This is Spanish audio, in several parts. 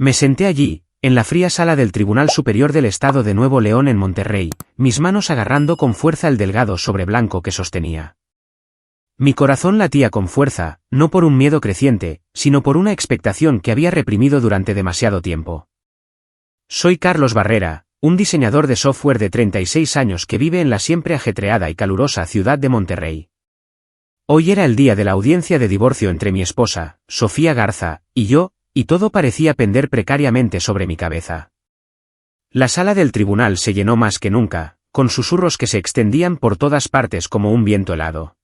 Me senté allí, en la fría sala del Tribunal Superior del Estado de Nuevo León en Monterrey, mis manos agarrando con fuerza el delgado sobre blanco que sostenía. Mi corazón latía con fuerza, no por un miedo creciente, sino por una expectación que había reprimido durante demasiado tiempo. Soy Carlos Barrera, un diseñador de software de 36 años que vive en la siempre ajetreada y calurosa ciudad de Monterrey. Hoy era el día de la audiencia de divorcio entre mi esposa, Sofía Garza, y yo, y todo parecía pender precariamente sobre mi cabeza. La sala del tribunal se llenó más que nunca, con susurros que se extendían por todas partes como un viento helado.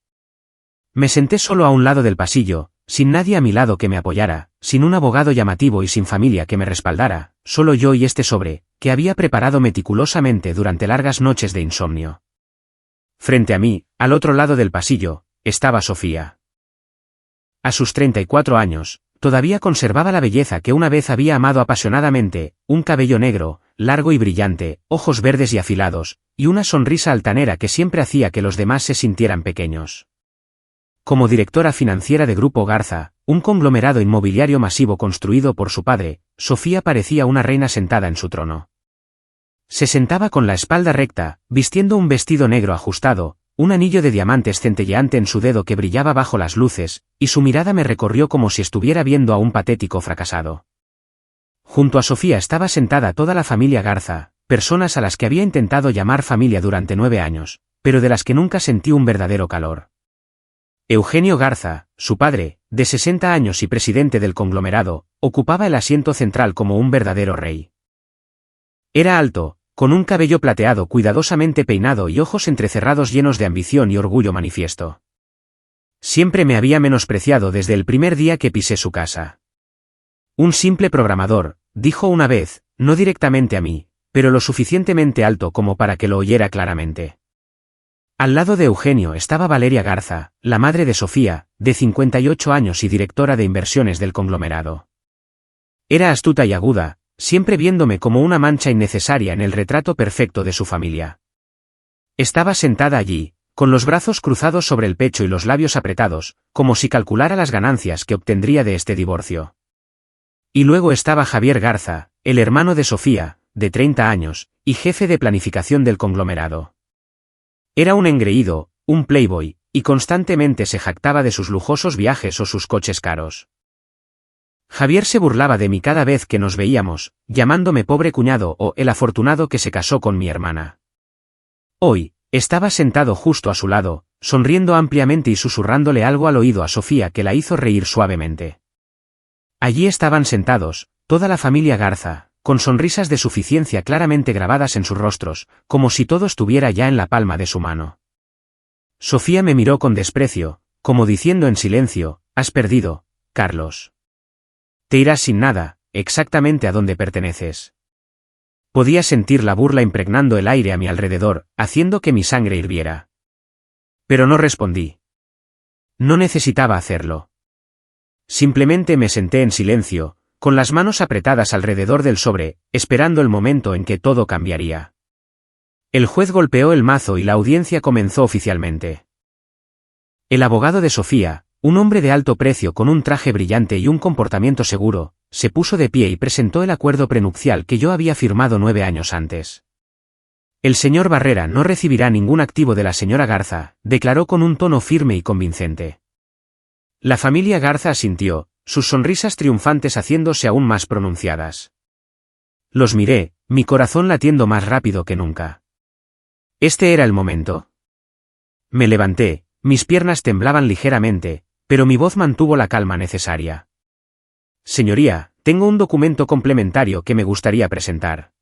Me senté solo a un lado del pasillo, sin nadie a mi lado que me apoyara, sin un abogado llamativo y sin familia que me respaldara, solo yo y este sobre, que había preparado meticulosamente durante largas noches de insomnio. Frente a mí, al otro lado del pasillo, estaba Sofía. A sus 34 años, todavía conservaba la belleza que una vez había amado apasionadamente, un cabello negro, largo y brillante, ojos verdes y afilados, y una sonrisa altanera que siempre hacía que los demás se sintieran pequeños. Como directora financiera de Grupo Garza, un conglomerado inmobiliario masivo construido por su padre, Sofía parecía una reina sentada en su trono. Se sentaba con la espalda recta, vistiendo un vestido negro ajustado, un anillo de diamantes centelleante en su dedo que brillaba bajo las luces, y su mirada me recorrió como si estuviera viendo a un patético fracasado. Junto a Sofía estaba sentada toda la familia Garza, personas a las que había intentado llamar familia durante 9 años, pero de las que nunca sentí un verdadero calor. Eugenio Garza, su padre, de 60 años y presidente del conglomerado, ocupaba el asiento central como un verdadero rey. Era alto, con un cabello plateado cuidadosamente peinado y ojos entrecerrados llenos de ambición y orgullo manifiesto. Siempre me había menospreciado desde el primer día que pisé su casa. Un simple programador, dijo una vez, no directamente a mí, pero lo suficientemente alto como para que lo oyera claramente. Al lado de Eugenio estaba Valeria Garza, la madre de Sofía, de 58 años y directora de inversiones del conglomerado. Era astuta y aguda, siempre viéndome como una mancha innecesaria en el retrato perfecto de su familia. Estaba sentada allí, con los brazos cruzados sobre el pecho y los labios apretados, como si calculara las ganancias que obtendría de este divorcio. Y luego estaba Javier Garza, el hermano de Sofía, de 30 años, y jefe de planificación del conglomerado. Era un engreído, un playboy, y constantemente se jactaba de sus lujosos viajes o sus coches caros. Javier se burlaba de mí cada vez que nos veíamos, llamándome pobre cuñado o el afortunado que se casó con mi hermana. Hoy, estaba sentado justo a su lado, sonriendo ampliamente y susurrándole algo al oído a Sofía que la hizo reír suavemente. Allí estaban sentados, toda la familia Garza, con sonrisas de suficiencia claramente grabadas en sus rostros, como si todo estuviera ya en la palma de su mano. Sofía me miró con desprecio, como diciendo en silencio, «Has perdido, Carlos. Te irás sin nada, exactamente a donde perteneces». Podía sentir la burla impregnando el aire a mi alrededor, haciendo que mi sangre hirviera. Pero no respondí. No necesitaba hacerlo. Simplemente me senté en silencio, con las manos apretadas alrededor del sobre, esperando el momento en que todo cambiaría. El juez golpeó el mazo y la audiencia comenzó oficialmente. El abogado de Sofía, un hombre de alto precio con un traje brillante y un comportamiento seguro, se puso de pie y presentó el acuerdo prenupcial que yo había firmado 9 años antes. El señor Barrera no recibirá ningún activo de la señora Garza, declaró con un tono firme y convincente. La familia Garza asintió, sus sonrisas triunfantes haciéndose aún más pronunciadas. Los miré, mi corazón latiendo más rápido que nunca. Este era el momento. Me levanté, mis piernas temblaban ligeramente, pero mi voz mantuvo la calma necesaria. Señoría, tengo un documento complementario que me gustaría presentar.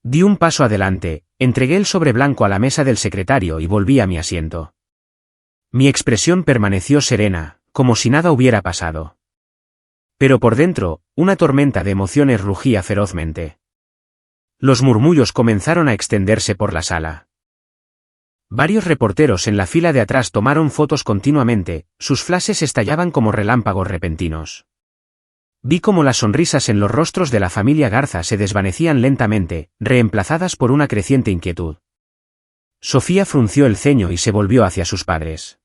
Di un paso adelante, entregué el sobre blanco a la mesa del secretario y volví a mi asiento. Mi expresión permaneció serena, como si nada hubiera pasado. Pero por dentro, una tormenta de emociones rugía ferozmente. Los murmullos comenzaron a extenderse por la sala. Varios reporteros en la fila de atrás tomaron fotos continuamente, sus flashes estallaban como relámpagos repentinos. Vi cómo las sonrisas en los rostros de la familia Garza se desvanecían lentamente, reemplazadas por una creciente inquietud. Sofía frunció el ceño y se volvió hacia sus padres.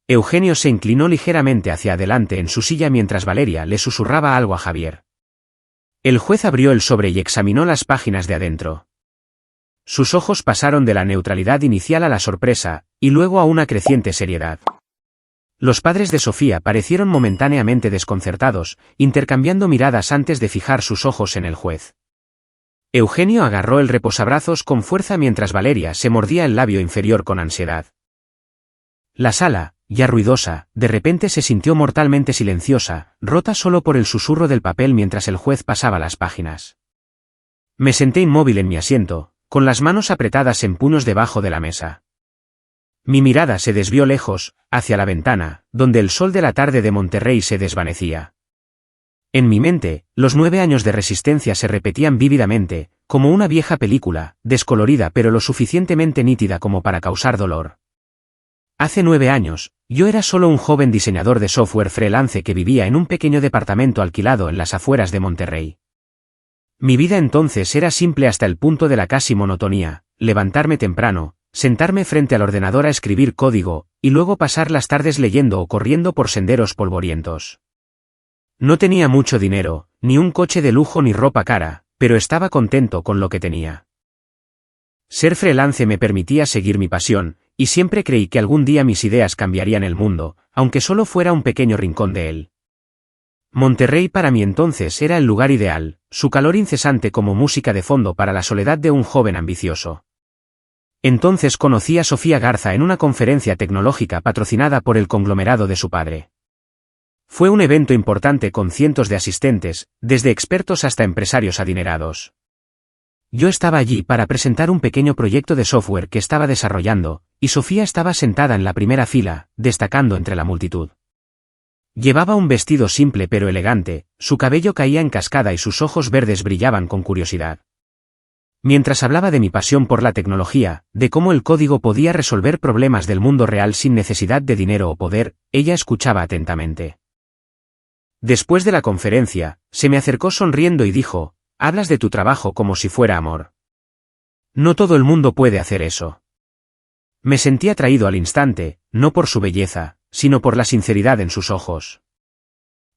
Eugenio se inclinó ligeramente hacia adelante en su silla mientras Valeria le susurraba algo a Javier. El juez abrió el sobre y examinó las páginas de adentro. Sus ojos pasaron de la neutralidad inicial a la sorpresa, y luego a una creciente seriedad. Los padres de Sofía parecieron momentáneamente desconcertados, intercambiando miradas antes de fijar sus ojos en el juez. Eugenio agarró el reposabrazos con fuerza mientras Valeria se mordía el labio inferior con ansiedad. La sala, ya ruidosa, de repente se sintió mortalmente silenciosa, rota solo por el susurro del papel mientras el juez pasaba las páginas. Me senté inmóvil en mi asiento, con las manos apretadas en puños debajo de la mesa. Mi mirada se desvió lejos, hacia la ventana, donde el sol de la tarde de Monterrey se desvanecía. En mi mente, los 9 años de resistencia se repetían vívidamente, como una vieja película, descolorida pero lo suficientemente nítida como para causar dolor. Hace 9 años, yo era solo un joven diseñador de software freelance que vivía en un pequeño departamento alquilado en las afueras de Monterrey. Mi vida entonces era simple hasta el punto de la casi monotonía: levantarme temprano, sentarme frente al ordenador a escribir código, y luego pasar las tardes leyendo o corriendo por senderos polvorientos. No tenía mucho dinero, ni un coche de lujo ni ropa cara, pero estaba contento con lo que tenía. Ser freelance me permitía seguir mi pasión, y siempre creí que algún día mis ideas cambiarían el mundo, aunque solo fuera un pequeño rincón de él. Monterrey para mí entonces era el lugar ideal, su calor incesante como música de fondo para la soledad de un joven ambicioso. Entonces conocí a Sofía Garza en una conferencia tecnológica patrocinada por el conglomerado de su padre. Fue un evento importante con cientos de asistentes, desde expertos hasta empresarios adinerados. Yo estaba allí para presentar un pequeño proyecto de software que estaba desarrollando, y Sofía estaba sentada en la primera fila, destacando entre la multitud. Llevaba un vestido simple pero elegante, su cabello caía en cascada y sus ojos verdes brillaban con curiosidad. Mientras hablaba de mi pasión por la tecnología, de cómo el código podía resolver problemas del mundo real sin necesidad de dinero o poder, ella escuchaba atentamente. Después de la conferencia, se me acercó sonriendo y dijo: «Hablas de tu trabajo como si fuera amor. No todo el mundo puede hacer eso». Me sentí atraído al instante, no por su belleza, sino por la sinceridad en sus ojos.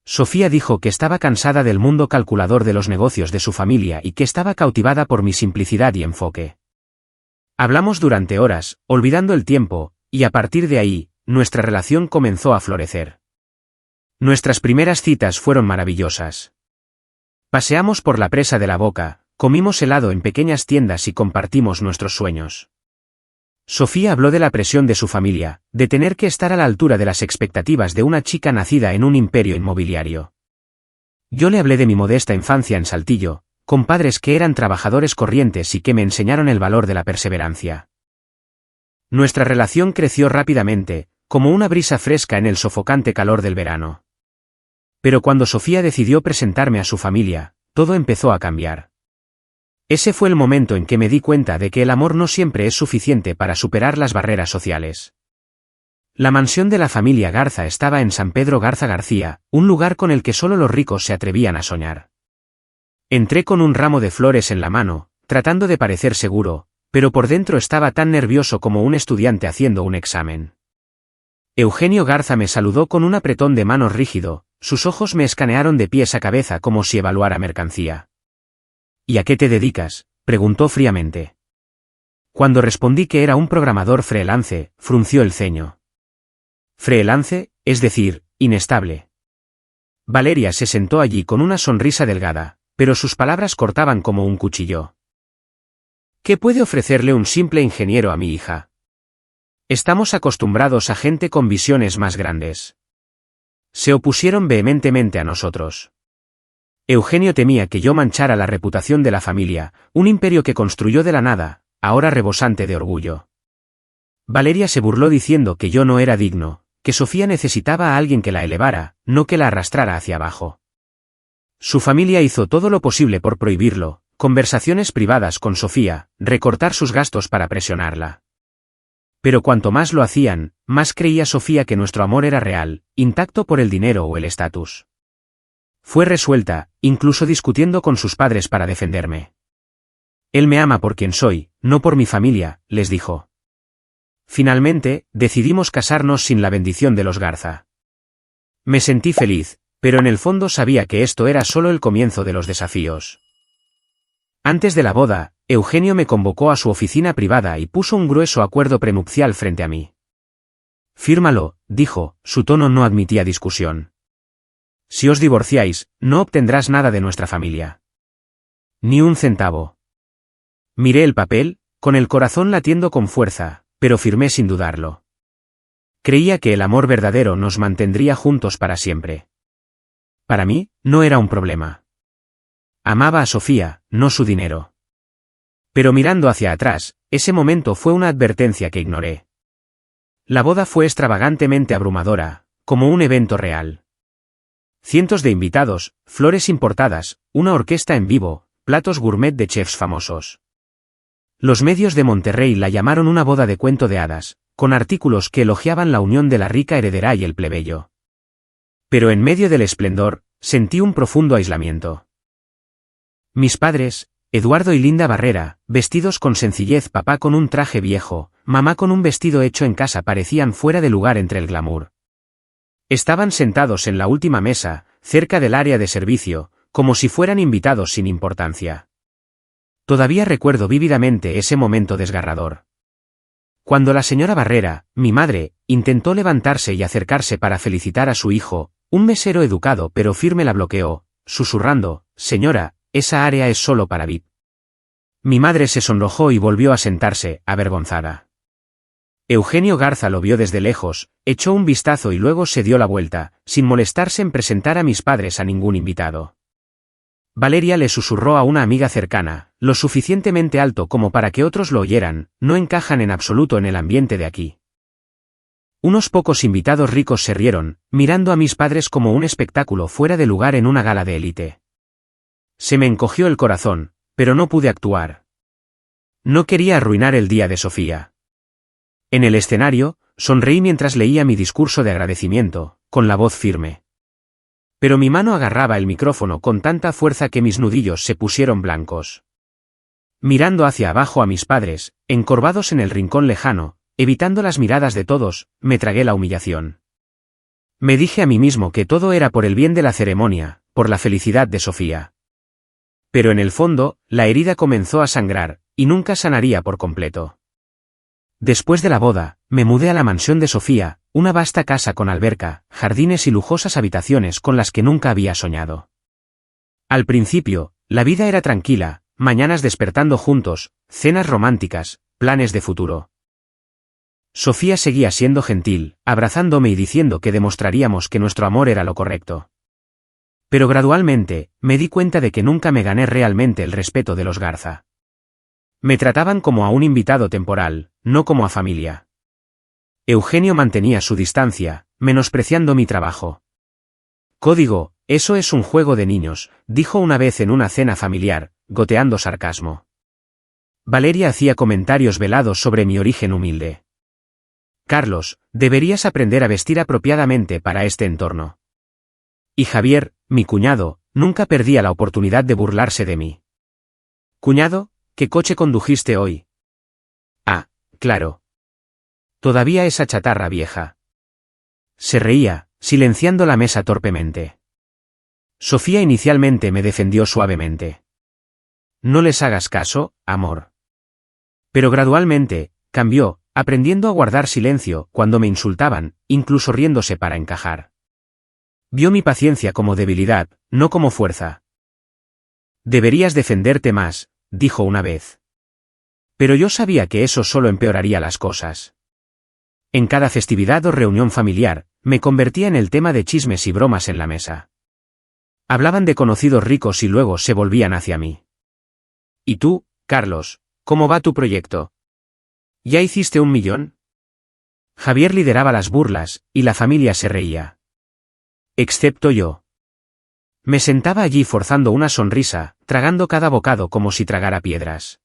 Sofía dijo que estaba cansada del mundo calculador de los negocios de su familia y que estaba cautivada por mi simplicidad y enfoque. Hablamos durante horas, olvidando el tiempo, y a partir de ahí, nuestra relación comenzó a florecer. Nuestras primeras citas fueron maravillosas. Paseamos por la presa de la Boca, comimos helado en pequeñas tiendas y compartimos nuestros sueños. Sofía habló de la presión de su familia, de tener que estar a la altura de las expectativas de una chica nacida en un imperio inmobiliario. Yo le hablé de mi modesta infancia en Saltillo, con padres que eran trabajadores corrientes y que me enseñaron el valor de la perseverancia. Nuestra relación creció rápidamente, como una brisa fresca en el sofocante calor del verano. Pero cuando Sofía decidió presentarme a su familia, todo empezó a cambiar. Ese fue el momento en que me di cuenta de que el amor no siempre es suficiente para superar las barreras sociales. La mansión de la familia Garza estaba en San Pedro Garza García, un lugar con el que solo los ricos se atrevían a soñar. Entré con un ramo de flores en la mano, tratando de parecer seguro, pero por dentro estaba tan nervioso como un estudiante haciendo un examen. Eugenio Garza me saludó con un apretón de manos rígido, sus ojos me escanearon de pies a cabeza como si evaluara mercancía. «¿Y a qué te dedicas?», preguntó fríamente. Cuando respondí que era un programador freelance, frunció el ceño. «¿Freelance, es decir, inestable?». Valeria se sentó allí con una sonrisa delgada, pero sus palabras cortaban como un cuchillo. «¿Qué puede ofrecerle un simple ingeniero a mi hija? Estamos acostumbrados a gente con visiones más grandes». Se opusieron vehementemente a nosotros. Eugenio temía que yo manchara la reputación de la familia, un imperio que construyó de la nada, ahora rebosante de orgullo. Valeria se burló diciendo que yo no era digno, que Sofía necesitaba a alguien que la elevara, no que la arrastrara hacia abajo. Su familia hizo todo lo posible por prohibirlo, conversaciones privadas con Sofía, recortar sus gastos para presionarla. Pero cuanto más lo hacían, más creía Sofía que nuestro amor era real, intacto por el dinero o el estatus. Fue resuelta, incluso discutiendo con sus padres para defenderme. «Él me ama por quien soy, no por mi familia», les dijo. Finalmente, decidimos casarnos sin la bendición de los Garza. Me sentí feliz, Pero en el fondo sabía que esto era solo el comienzo de los desafíos. Antes de la boda, Eugenio me convocó a su oficina privada y puso un grueso acuerdo prenupcial frente a mí. «Fírmalo», dijo, su tono no admitía discusión. «Si os divorciáis, no obtendrás nada de nuestra familia. Ni un centavo». Miré el papel, con el corazón latiendo con fuerza, pero firmé sin dudarlo. Creía que el amor verdadero nos mantendría juntos para siempre. Para mí, no era un problema. Amaba a Sofía, no su dinero. Pero mirando hacia atrás, ese momento fue una advertencia que ignoré. La boda fue extravagantemente abrumadora, como un evento real. Cientos de invitados, flores importadas, una orquesta en vivo, platos gourmet de chefs famosos. Los medios de Monterrey la llamaron una boda de cuento de hadas, con artículos que elogiaban la unión de la rica heredera y el plebeyo. Pero en medio del esplendor, sentí un profundo aislamiento. Mis padres, Eduardo y Linda Barrera, vestidos con sencillez, papá con un traje viejo, mamá con un vestido hecho en casa, parecían fuera de lugar entre el glamour. Estaban sentados en la última mesa, cerca del área de servicio, como si fueran invitados sin importancia. Todavía recuerdo vívidamente ese momento desgarrador. Cuando la señora Barrera, mi madre, intentó levantarse y acercarse para felicitar a su hijo, un mesero educado pero firme la bloqueó, susurrando: «Señora, esa área es solo para VIP». Mi madre se sonrojó y volvió a sentarse, avergonzada. Eugenio Garza lo vio desde lejos, echó un vistazo y luego se dio la vuelta, sin molestarse en presentar a mis padres a ningún invitado. Valeria le susurró a una amiga cercana, lo suficientemente alto como para que otros lo oyeran: «No encajan en absoluto en el ambiente de aquí». Unos pocos invitados ricos se rieron, mirando a mis padres como un espectáculo fuera de lugar en una gala de élite. Se me encogió el corazón, pero no pude actuar. No quería arruinar el día de Sofía. En el escenario, sonreí mientras leía mi discurso de agradecimiento, con la voz firme. Pero mi mano agarraba el micrófono con tanta fuerza que mis nudillos se pusieron blancos. Mirando hacia abajo a mis padres, encorvados en el rincón lejano, evitando las miradas de todos, me tragué la humillación. Me dije a mí mismo que todo era por el bien de la ceremonia, por la felicidad de Sofía. Pero en el fondo, la herida comenzó a sangrar, y nunca sanaría por completo. Después de la boda, me mudé a la mansión de Sofía, una vasta casa con alberca, jardines y lujosas habitaciones con las que nunca había soñado. Al principio, la vida era tranquila, mañanas despertando juntos, cenas románticas, planes de futuro. Sofía seguía siendo gentil, abrazándome y diciendo que demostraríamos que nuestro amor era lo correcto. Pero gradualmente, me di cuenta de que nunca me gané realmente el respeto de los Garza. Me trataban como a un invitado temporal, no como a familia. Eugenio mantenía su distancia, menospreciando mi trabajo. «Código, eso es un juego de niños», dijo una vez en una cena familiar, goteando sarcasmo. Valeria hacía comentarios velados sobre mi origen humilde. «Carlos, deberías aprender a vestir apropiadamente para este entorno». Y Javier, mi cuñado, nunca perdía la oportunidad de burlarse de mí. «Cuñado, ¿qué coche condujiste hoy?» «Ah, claro. Todavía esa chatarra vieja». Se reía, silenciando la mesa torpemente. Sofía inicialmente me defendió suavemente. «No les hagas caso, amor». Pero gradualmente, cambió, aprendiendo a guardar silencio cuando me insultaban, incluso riéndose para encajar. Vio mi paciencia como debilidad, no como fuerza. «Deberías defenderte más», dijo una vez. Pero yo sabía que eso solo empeoraría las cosas. En cada festividad o reunión familiar, me convertía en el tema de chismes y bromas en la mesa. Hablaban de conocidos ricos y luego se volvían hacia mí. «¿Y tú, Carlos, cómo va tu proyecto? ¿Ya hiciste 1 millón?» Javier lideraba las burlas, y la familia se reía. Excepto yo. Me sentaba allí forzando una sonrisa, tragando cada bocado como si tragara piedras.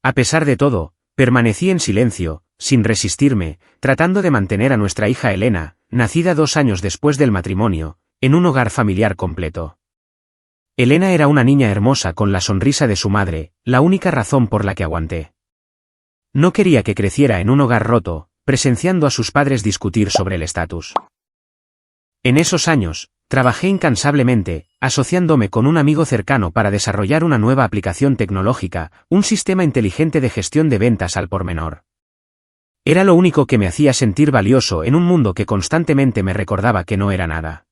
A pesar de todo, permanecí en silencio, sin resistirme, tratando de mantener a nuestra hija Elena, nacida 2 años después del matrimonio, en un hogar familiar completo. Elena era una niña hermosa con la sonrisa de su madre, la única razón por la que aguanté. No quería que creciera en un hogar roto, presenciando a sus padres discutir sobre el estatus. En esos años, Trabajé incansablemente, asociándome con un amigo cercano para desarrollar una nueva aplicación tecnológica, un sistema inteligente de gestión de ventas al por menor. Era lo único que me hacía sentir valioso en un mundo que constantemente me recordaba que no era nada.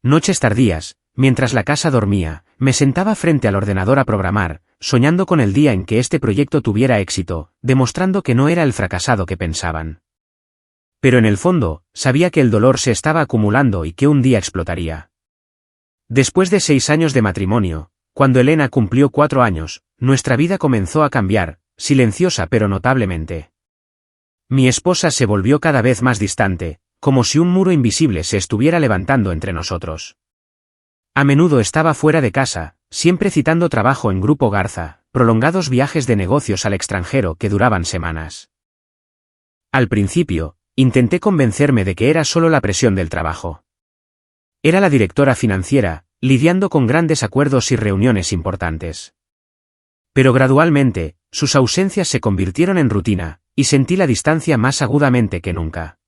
Noches tardías, mientras la casa dormía, me sentaba frente al ordenador a programar, soñando con el día en que este proyecto tuviera éxito, demostrando que no era el fracasado que pensaban. Pero en el fondo, sabía que el dolor se estaba acumulando y que un día explotaría. Después de 6 años de matrimonio, cuando Elena cumplió 4 años, nuestra vida comenzó a cambiar, silenciosa pero notablemente. Mi esposa se volvió cada vez más distante, como si un muro invisible se estuviera levantando entre nosotros. A menudo estaba fuera de casa, siempre citando trabajo en Grupo Garza, prolongados viajes de negocios al extranjero que duraban semanas. Al principio, intenté convencerme de que era solo la presión del trabajo. Era la directora financiera, lidiando con grandes acuerdos y reuniones importantes. Pero gradualmente, sus ausencias se convirtieron en rutina, y sentí la distancia más agudamente que nunca.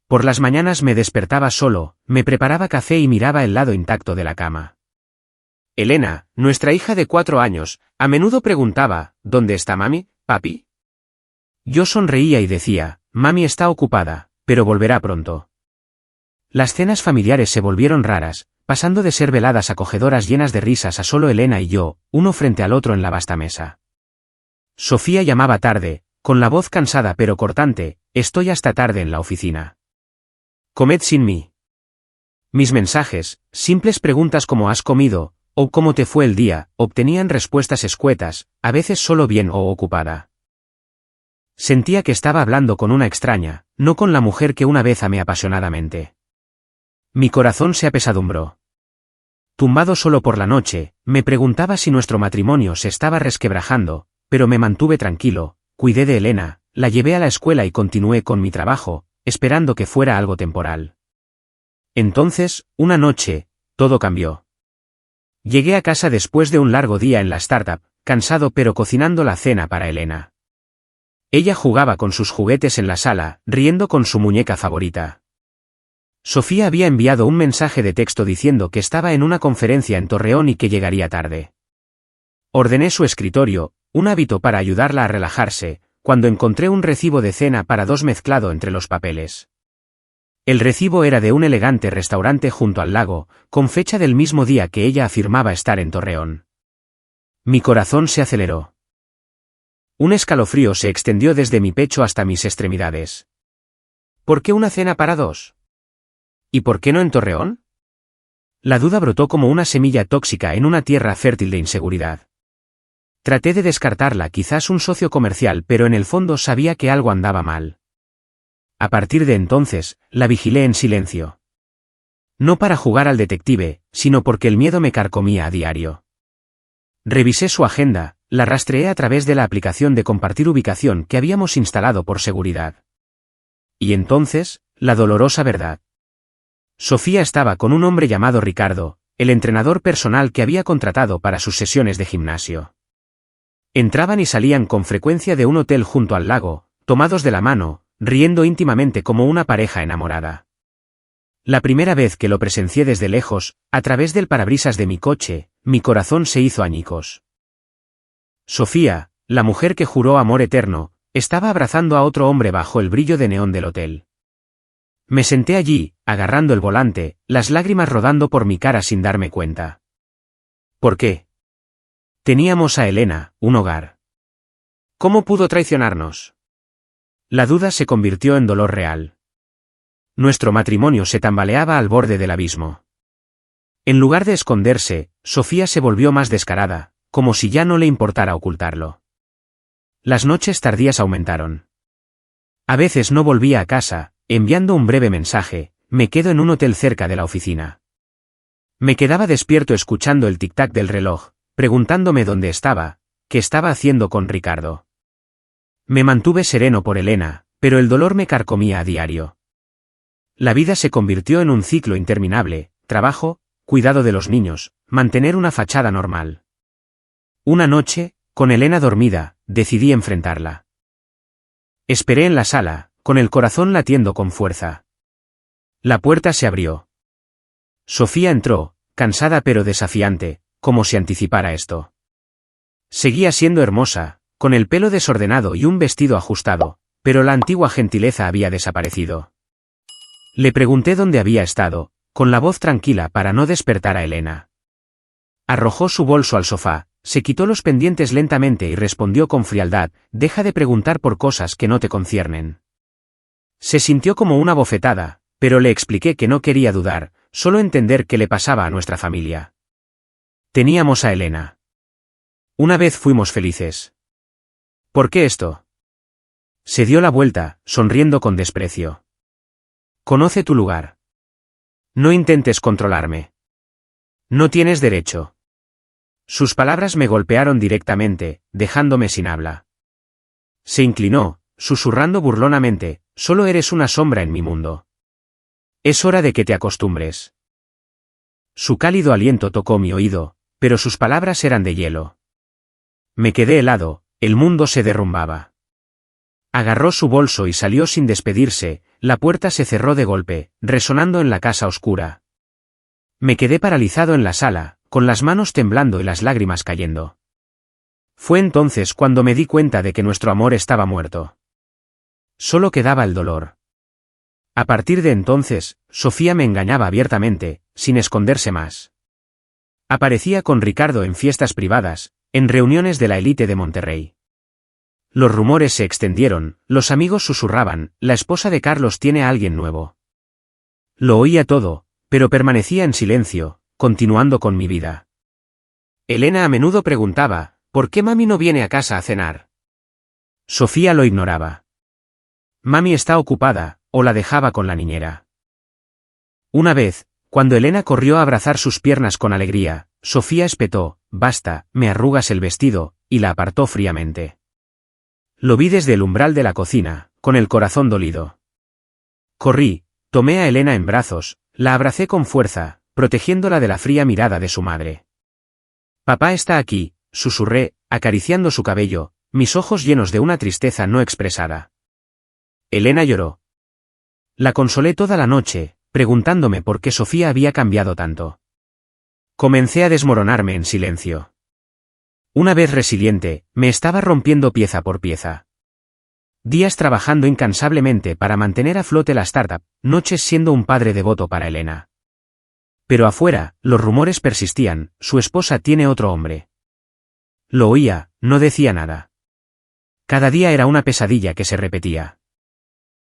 Por las mañanas me despertaba solo, me preparaba café y miraba el lado intacto de la cama. Elena, nuestra hija de 4 años, a menudo preguntaba, ¿dónde está mami, papi? Yo sonreía y decía, mami está ocupada, pero volverá pronto. Las cenas familiares se volvieron raras, pasando de ser veladas acogedoras llenas de risas a solo Elena y yo, uno frente al otro en la vasta mesa. Sofía llamaba tarde, con la voz cansada pero cortante, estoy hasta tarde en la oficina. Comed sin mí. Mis mensajes, simples preguntas como ¿has comido? O ¿cómo te fue el día? Obtenían respuestas escuetas, a veces solo bien o ocupada. Sentía que estaba hablando con una extraña, no con la mujer que una vez amé apasionadamente. Mi corazón se apesadumbró. Tumbado solo por la noche, me preguntaba si nuestro matrimonio se estaba resquebrajando, pero me mantuve tranquilo, cuidé de Elena, la llevé a la escuela y continué con mi trabajo, esperando que fuera algo temporal. Entonces, una noche, todo cambió. Llegué a casa después de un largo día en la startup, cansado pero cocinando la cena para Elena. Ella jugaba con sus juguetes en la sala, riendo con su muñeca favorita. Sofía había enviado un mensaje de texto diciendo que estaba en una conferencia en Torreón y que llegaría tarde. Ordené su escritorio, un hábito para ayudarla a relajarse, cuando encontré un recibo de cena para 2 mezclado entre los papeles. El recibo era de un elegante restaurante junto al lago, con fecha del mismo día que ella afirmaba estar en Torreón. Mi corazón se aceleró. Un escalofrío se extendió desde mi pecho hasta mis extremidades. ¿Por qué una cena para 2? ¿Y por qué no en Torreón? La duda brotó como una semilla tóxica en una tierra fértil de inseguridad. Traté de descartarla, quizás un socio comercial, pero en el fondo sabía que algo andaba mal. A partir de entonces, la vigilé en silencio. No para jugar al detective, sino porque el miedo me carcomía a diario. Revisé su agenda, la rastreé a través de la aplicación de compartir ubicación que habíamos instalado por seguridad. Y entonces, la dolorosa verdad. Sofía estaba con un hombre llamado Ricardo, el entrenador personal que había contratado para sus sesiones de gimnasio. Entraban y salían con frecuencia de un hotel junto al lago, tomados de la mano, riendo íntimamente como una pareja enamorada. La primera vez que lo presencié desde lejos, a través del parabrisas de mi coche, mi corazón se hizo añicos. Sofía, la mujer que juró amor eterno, estaba abrazando a otro hombre bajo el brillo de neón del hotel. Me senté allí, agarrando el volante, las lágrimas rodando por mi cara sin darme cuenta. ¿Por qué? Teníamos a Elena, un hogar. ¿Cómo pudo traicionarnos? La duda se convirtió en dolor real. Nuestro matrimonio se tambaleaba al borde del abismo. En lugar de esconderse, Sofía se volvió más descarada, como si ya no le importara ocultarlo. Las noches tardías aumentaron. A veces no volvía a casa, enviando un breve mensaje, me quedo en un hotel cerca de la oficina. Me quedaba despierto escuchando el tic-tac del reloj, preguntándome dónde estaba, qué estaba haciendo con Ricardo. Me mantuve sereno por Elena, pero el dolor me carcomía a diario. La vida se convirtió en un ciclo interminable, trabajo, cuidado de los niños, mantener una fachada normal. Una noche, con Elena dormida, decidí enfrentarla. Esperé en la sala, con el corazón latiendo con fuerza. La puerta se abrió. Sofía entró, cansada pero desafiante, como si anticipara esto. Seguía siendo hermosa, con el pelo desordenado y un vestido ajustado, pero la antigua gentileza había desaparecido. Le pregunté dónde había estado, con la voz tranquila para no despertar a Elena. Arrojó su bolso al sofá, se quitó los pendientes lentamente y respondió con frialdad: «Deja de preguntar por cosas que no te conciernen». Se sintió como una bofetada, pero le expliqué que no quería dudar, solo entender qué le pasaba a nuestra familia. Teníamos a Elena. Una vez fuimos felices. ¿Por qué esto? Se dio la vuelta, sonriendo con desprecio. Conoce tu lugar. No intentes controlarme. No tienes derecho. Sus palabras me golpearon directamente, dejándome sin habla. Se inclinó, susurrando burlonamente: «Solo eres una sombra en mi mundo. Es hora de que te acostumbres». Su cálido aliento tocó mi oído, pero sus palabras eran de hielo. Me quedé helado, el mundo se derrumbaba. Agarró su bolso y salió sin despedirse, la puerta se cerró de golpe, resonando en la casa oscura. Me quedé paralizado en la sala, con las manos temblando y las lágrimas cayendo. Fue entonces cuando me di cuenta de que nuestro amor estaba muerto. Solo quedaba el dolor. A partir de entonces, Sofía me engañaba abiertamente, sin esconderse más. Aparecía con Ricardo en fiestas privadas, en reuniones de la élite de Monterrey. Los rumores se extendieron, los amigos susurraban: «La esposa de Carlos tiene a alguien nuevo». Lo oía todo, pero permanecía en silencio, continuando con mi vida. Elena a menudo preguntaba: «¿Por qué mami no viene a casa a cenar?». Sofía lo ignoraba. «Mami está ocupada», o la dejaba con la niñera. Una vez, cuando Elena corrió a abrazar sus piernas con alegría, Sofía espetó: «Basta, me arrugas el vestido», y la apartó fríamente. Lo vi desde el umbral de la cocina, con el corazón dolido. Corrí, tomé a Elena en brazos, la abracé con fuerza, protegiéndola de la fría mirada de su madre. «Papá está aquí», susurré, acariciando su cabello, mis ojos llenos de una tristeza no expresada. Elena lloró. La consolé toda la noche, preguntándome por qué Sofía había cambiado tanto. Comencé a desmoronarme en silencio. Una vez resiliente, me estaba rompiendo pieza por pieza. Días trabajando incansablemente para mantener a flote la startup, noches siendo un padre devoto para Elena. Pero afuera, los rumores persistían: «Su esposa tiene otro hombre». Lo oía, no decía nada. Cada día era una pesadilla que se repetía.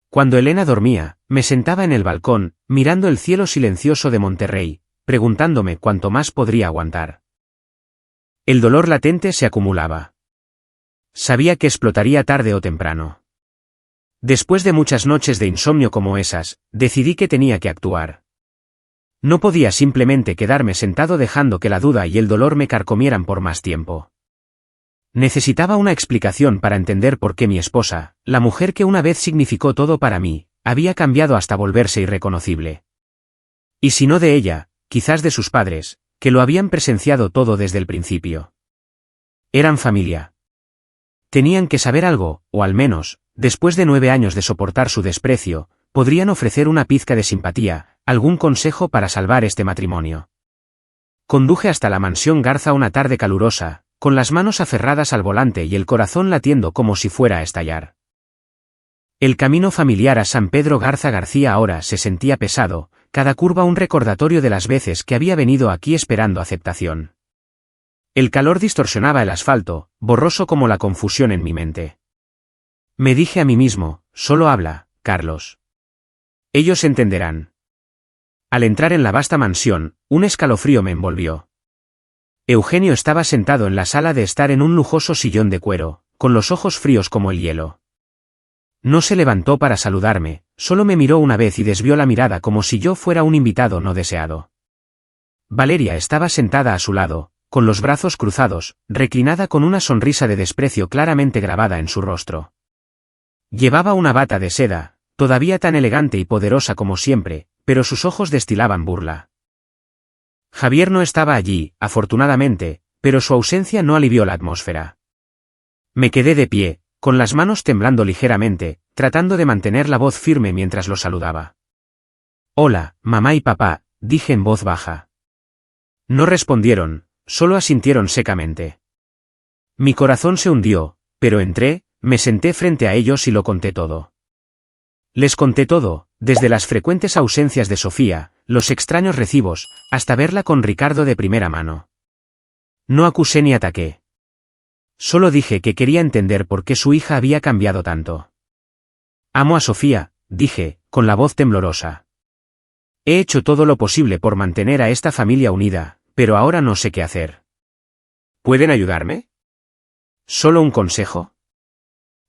Cuando Elena dormía, me sentaba en el balcón, mirando el cielo silencioso de Monterrey, preguntándome cuánto más podría aguantar. El dolor latente se acumulaba. Sabía que explotaría tarde o temprano. Después de muchas noches de insomnio como esas, decidí que tenía que actuar. No podía simplemente quedarme sentado dejando que la duda y el dolor me carcomieran por más tiempo. Necesitaba una explicación para entender por qué mi esposa, la mujer que una vez significó todo para mí, había cambiado hasta volverse irreconocible. Y si no de ella, quizás de sus padres, que lo habían presenciado todo desde el principio. Eran familia. Tenían que saber algo, o al menos, después de 9 años de soportar su desprecio, podrían ofrecer una pizca de simpatía, algún consejo para salvar este matrimonio. Conduje hasta la mansión Garza una tarde calurosa, con las manos aferradas al volante y el corazón latiendo como si fuera a estallar. El camino familiar a San Pedro Garza García ahora se sentía pesado, cada curva un recordatorio de las veces que había venido aquí esperando aceptación. El calor distorsionaba el asfalto, borroso como la confusión en mi mente. Me dije a mí mismo: «Solo habla, Carlos. Ellos entenderán». Al entrar en la vasta mansión, un escalofrío me envolvió. Eugenio estaba sentado en la sala de estar en un lujoso sillón de cuero, con los ojos fríos como el hielo. No se levantó para saludarme, solo me miró una vez y desvió la mirada como si yo fuera un invitado no deseado. Valeria estaba sentada a su lado, con los brazos cruzados, reclinada con una sonrisa de desprecio claramente grabada en su rostro. Llevaba una bata de seda, todavía tan elegante y poderosa como siempre, pero sus ojos destilaban burla. Javier no estaba allí, afortunadamente, pero su ausencia no alivió la atmósfera. Me quedé de pie, con las manos temblando ligeramente, tratando de mantener la voz firme mientras los saludaba. «Hola, mamá y papá», dije en voz baja. No respondieron, solo asintieron secamente. Mi corazón se hundió, pero entré, me senté frente a ellos y lo conté todo. Les conté todo, desde las frecuentes ausencias de Sofía, los extraños recibos, hasta verla con Ricardo de primera mano. No acusé ni ataqué. Solo dije que quería entender por qué su hija había cambiado tanto. Amo a Sofía, dije, con la voz temblorosa. He hecho todo lo posible por mantener a esta familia unida, pero ahora no sé qué hacer. ¿Pueden ayudarme? ¿Solo un consejo?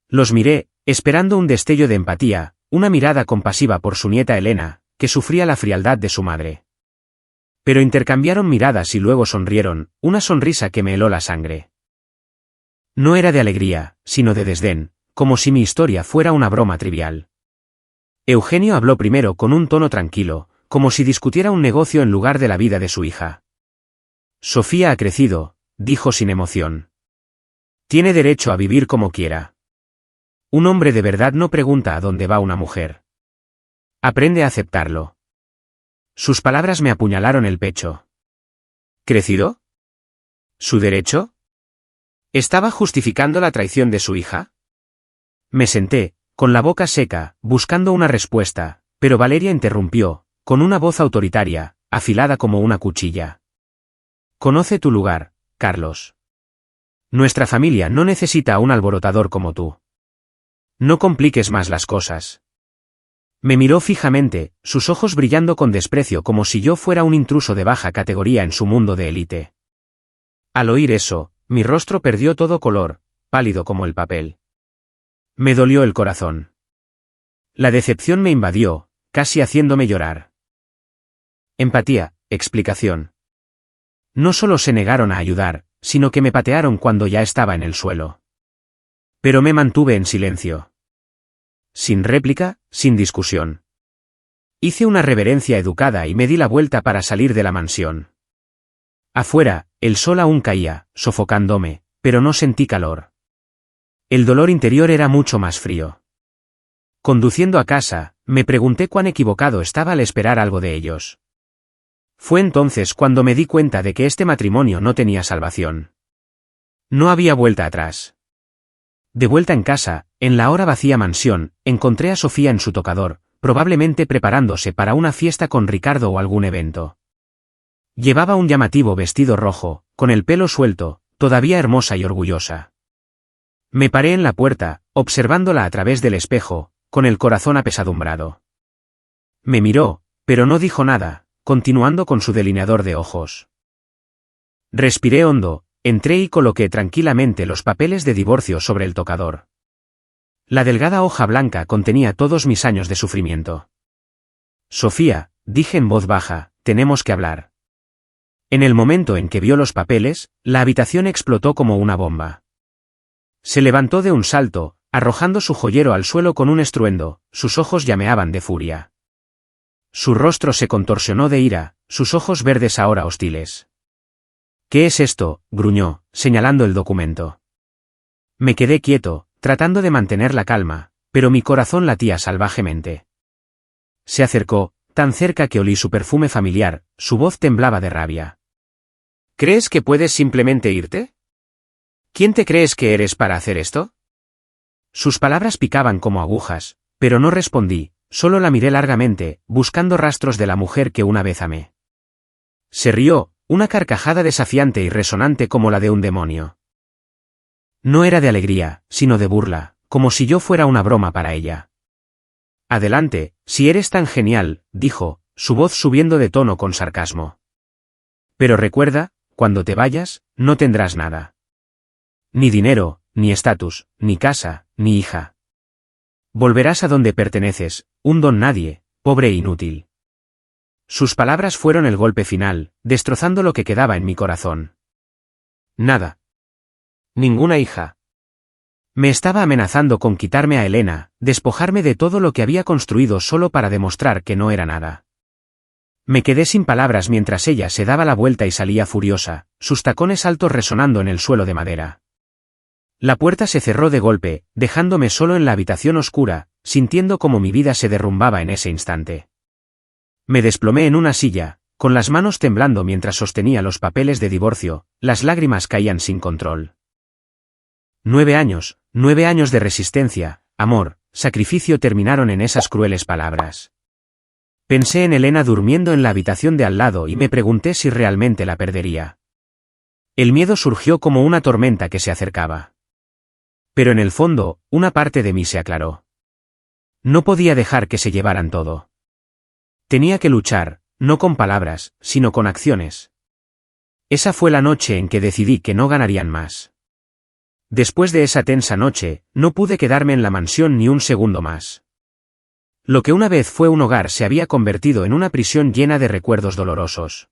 Los miré, esperando un destello de empatía, una mirada compasiva por su nieta Elena, que sufría la frialdad de su madre. Pero intercambiaron miradas y luego sonrieron, una sonrisa que me heló la sangre. No era de alegría, sino de desdén, como si mi historia fuera una broma trivial. Eugenio habló primero con un tono tranquilo, como si discutiera un negocio en lugar de la vida de su hija. Sofía ha crecido, dijo sin emoción. Tiene derecho a vivir como quiera. Un hombre de verdad no pregunta a dónde va una mujer. Aprende a aceptarlo. Sus palabras me apuñalaron el pecho. ¿Crecido? ¿Su derecho? ¿Estaba justificando la traición de su hija? Me senté, con la boca seca, buscando una respuesta, pero Valeria interrumpió, con una voz autoritaria, afilada como una cuchilla. Conoce tu lugar, Carlos. Nuestra familia no necesita a un alborotador como tú. No compliques más las cosas. Me miró fijamente, sus ojos brillando con desprecio como si yo fuera un intruso de baja categoría en su mundo de élite. Al oír eso, mi rostro perdió todo color, pálido como el papel. Me dolió el corazón. La decepción me invadió, casi haciéndome llorar. Empatía, explicación. No solo se negaron a ayudar, sino que me patearon cuando ya estaba en el suelo. Pero me mantuve en silencio. Sin réplica, sin discusión. Hice una reverencia educada y me di la vuelta para salir de la mansión. Afuera, el sol aún caía, sofocándome, pero no sentí calor. El dolor interior era mucho más frío. Conduciendo a casa, me pregunté cuán equivocado estaba al esperar algo de ellos. Fue entonces cuando me di cuenta de que este matrimonio no tenía salvación. No había vuelta atrás. De vuelta en casa, en la ahora vacía mansión, encontré a Sofía en su tocador, probablemente preparándose para una fiesta con Ricardo o algún evento. Llevaba un llamativo vestido rojo, con el pelo suelto, todavía hermosa y orgullosa. Me paré en la puerta, observándola a través del espejo, con el corazón apesadumbrado. Me miró, pero no dijo nada, continuando con su delineador de ojos. Respiré hondo, entré y coloqué tranquilamente los papeles de divorcio sobre el tocador. La delgada hoja blanca contenía todos mis años de sufrimiento. Sofía, dije en voz baja, tenemos que hablar. En el momento en que vio los papeles, la habitación explotó como una bomba. Se levantó de un salto, arrojando su joyero al suelo con un estruendo, sus ojos llameaban de furia. Su rostro se contorsionó de ira, sus ojos verdes ahora hostiles. ¿Qué es esto?, gruñó, señalando el documento. Me quedé quieto, tratando de mantener la calma, pero mi corazón latía salvajemente. Se acercó, tan cerca que olí su perfume familiar, su voz temblaba de rabia. ¿Crees que puedes simplemente irte? ¿Quién te crees que eres para hacer esto? Sus palabras picaban como agujas, pero no respondí, solo la miré largamente, buscando rastros de la mujer que una vez amé. Se rió, una carcajada desafiante y resonante como la de un demonio. No era de alegría, sino de burla, como si yo fuera una broma para ella. Adelante, si eres tan genial, dijo, su voz subiendo de tono con sarcasmo. Pero recuerda, cuando te vayas, no tendrás nada. Ni dinero, ni estatus, ni casa, ni hija. Volverás a donde perteneces, un don nadie, pobre e inútil. Sus palabras fueron el golpe final, destrozando lo que quedaba en mi corazón. Nada. Ninguna hija. Me estaba amenazando con quitarme a Elena, despojarme de todo lo que había construido solo para demostrar que no era nada. Me quedé sin palabras mientras ella se daba la vuelta y salía furiosa, sus tacones altos resonando en el suelo de madera. La puerta se cerró de golpe, dejándome solo en la habitación oscura, sintiendo como mi vida se derrumbaba en ese instante. Me desplomé en una silla, con las manos temblando mientras sostenía los papeles de divorcio, las lágrimas caían sin control. 9 años de resistencia, amor, sacrificio terminaron en esas crueles palabras. Pensé en Elena durmiendo en la habitación de al lado y me pregunté si realmente la perdería. El miedo surgió como una tormenta que se acercaba. Pero en el fondo, una parte de mí se aclaró. No podía dejar que se llevaran todo. Tenía que luchar, no con palabras, sino con acciones. Esa fue la noche en que decidí que no ganarían más. Después de esa tensa noche, no pude quedarme en la mansión ni un segundo más. Lo que una vez fue un hogar se había convertido en una prisión llena de recuerdos dolorosos.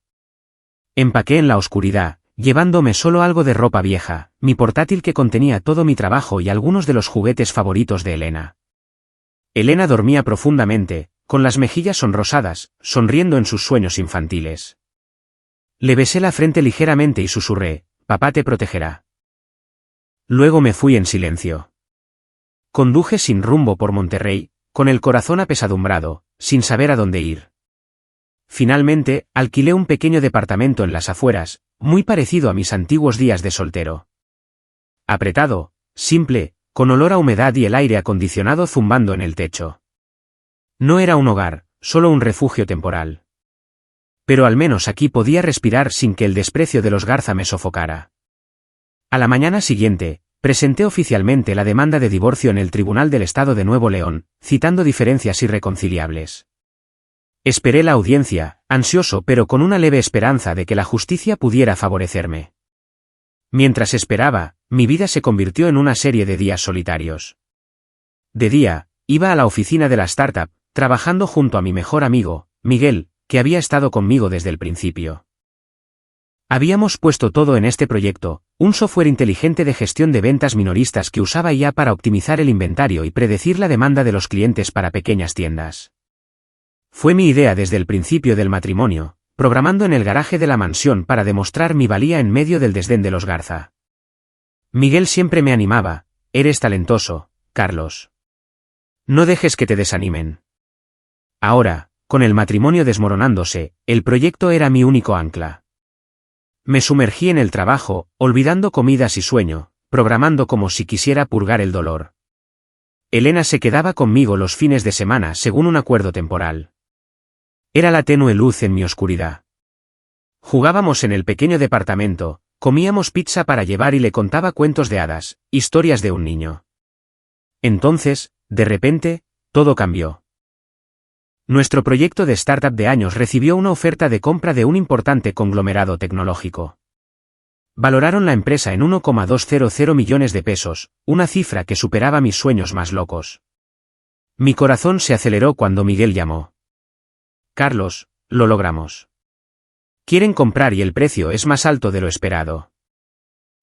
Empaqué en la oscuridad, llevándome solo algo de ropa vieja, mi portátil que contenía todo mi trabajo y algunos de los juguetes favoritos de Elena. Elena dormía profundamente, con las mejillas sonrosadas, sonriendo en sus sueños infantiles. Le besé la frente ligeramente y susurré, «Papá te protegerá». Luego me fui en silencio. Conduje sin rumbo por Monterrey, con el corazón apesadumbrado, sin saber a dónde ir. Finalmente, alquilé un pequeño departamento en las afueras, muy parecido a mis antiguos días de soltero. Apretado, simple, con olor a humedad y el aire acondicionado zumbando en el techo. No era un hogar, solo un refugio temporal. Pero al menos aquí podía respirar sin que el desprecio de los Garza me sofocara. A la mañana siguiente, presenté oficialmente la demanda de divorcio en el Tribunal del Estado de Nuevo León, citando diferencias irreconciliables. Esperé la audiencia, ansioso pero con una leve esperanza de que la justicia pudiera favorecerme. Mientras esperaba, mi vida se convirtió en una serie de días solitarios. De día, iba a la oficina de la startup, trabajando junto a mi mejor amigo, Miguel, que había estado conmigo desde el principio. Habíamos puesto todo en este proyecto, un software inteligente de gestión de ventas minoristas que usaba IA para optimizar el inventario y predecir la demanda de los clientes para pequeñas tiendas. Fue mi idea desde el principio del matrimonio, programando en el garaje de la mansión para demostrar mi valía en medio del desdén de los Garza. Miguel siempre me animaba, «Eres talentoso, Carlos. No dejes que te desanimen». Ahora, con el matrimonio desmoronándose, el proyecto era mi único ancla. Me sumergí en el trabajo, olvidando comidas y sueño, programando como si quisiera purgar el dolor. Elena se quedaba conmigo los fines de semana según un acuerdo temporal. Era la tenue luz en mi oscuridad. Jugábamos en el pequeño departamento, comíamos pizza para llevar y le contaba cuentos de hadas, historias de un niño. Entonces, de repente, todo cambió. Nuestro proyecto de startup de años recibió una oferta de compra de un importante conglomerado tecnológico. Valoraron la empresa en 1,200 millones de pesos, una cifra que superaba mis sueños más locos. Mi corazón se aceleró cuando Miguel llamó. «Carlos, lo logramos. Quieren comprar y el precio es más alto de lo esperado».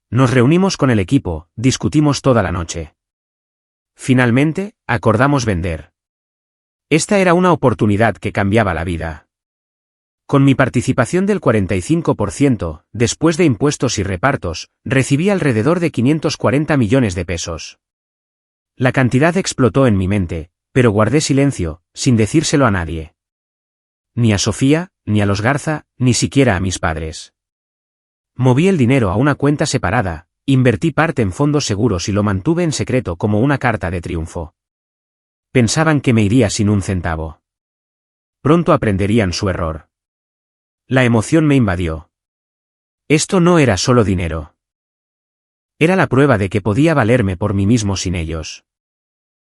Nos reunimos con el equipo, discutimos toda la noche. Finalmente, acordamos vender. Esta era una oportunidad que cambiaba la vida. Con mi participación del 45%, después de impuestos y repartos, recibí alrededor de 540 millones de pesos. La cantidad explotó en mi mente, pero guardé silencio, sin decírselo a nadie. Ni a Sofía, ni a los Garza, ni siquiera a mis padres. Moví el dinero a una cuenta separada, invertí parte en fondos seguros y lo mantuve en secreto como una carta de triunfo. Pensaban que me iría sin un centavo. Pronto aprenderían su error. La emoción me invadió. Esto no era solo dinero. Era la prueba de que podía valerme por mí mismo sin ellos.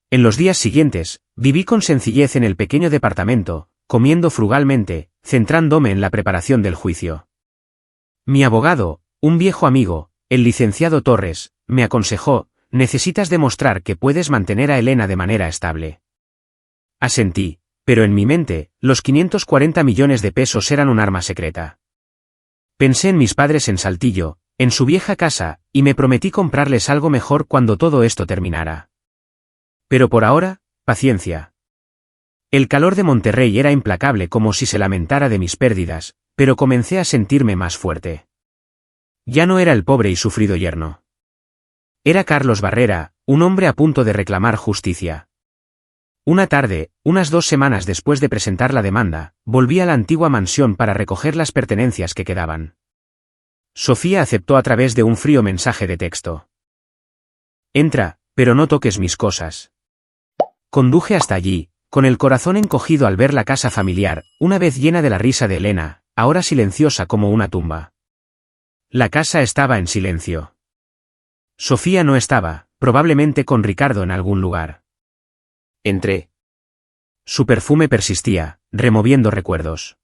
En los días siguientes, viví con sencillez en el pequeño departamento, comiendo frugalmente, centrándome en la preparación del juicio. Mi abogado, un viejo amigo, el licenciado Torres, me aconsejó, «Necesitas demostrar que puedes mantener a Elena de manera estable». Asentí, pero en mi mente, los 540 millones de pesos eran un arma secreta. Pensé en mis padres en Saltillo, en su vieja casa, y me prometí comprarles algo mejor cuando todo esto terminara. Pero por ahora, paciencia. El calor de Monterrey era implacable como si se lamentara de mis pérdidas, pero comencé a sentirme más fuerte. Ya no era el pobre y sufrido yerno. Era Carlos Barrera, un hombre a punto de reclamar justicia. Una tarde, unas 2 semanas después de presentar la demanda, volví a la antigua mansión para recoger las pertenencias que quedaban. Sofía aceptó a través de un frío mensaje de texto. Entra, pero no toques mis cosas. Conduje hasta allí, con el corazón encogido al ver la casa familiar, una vez llena de la risa de Elena, ahora silenciosa como una tumba. La casa estaba en silencio. Sofía no estaba, probablemente con Ricardo en algún lugar. Entré. Su perfume persistía, removiendo recuerdos.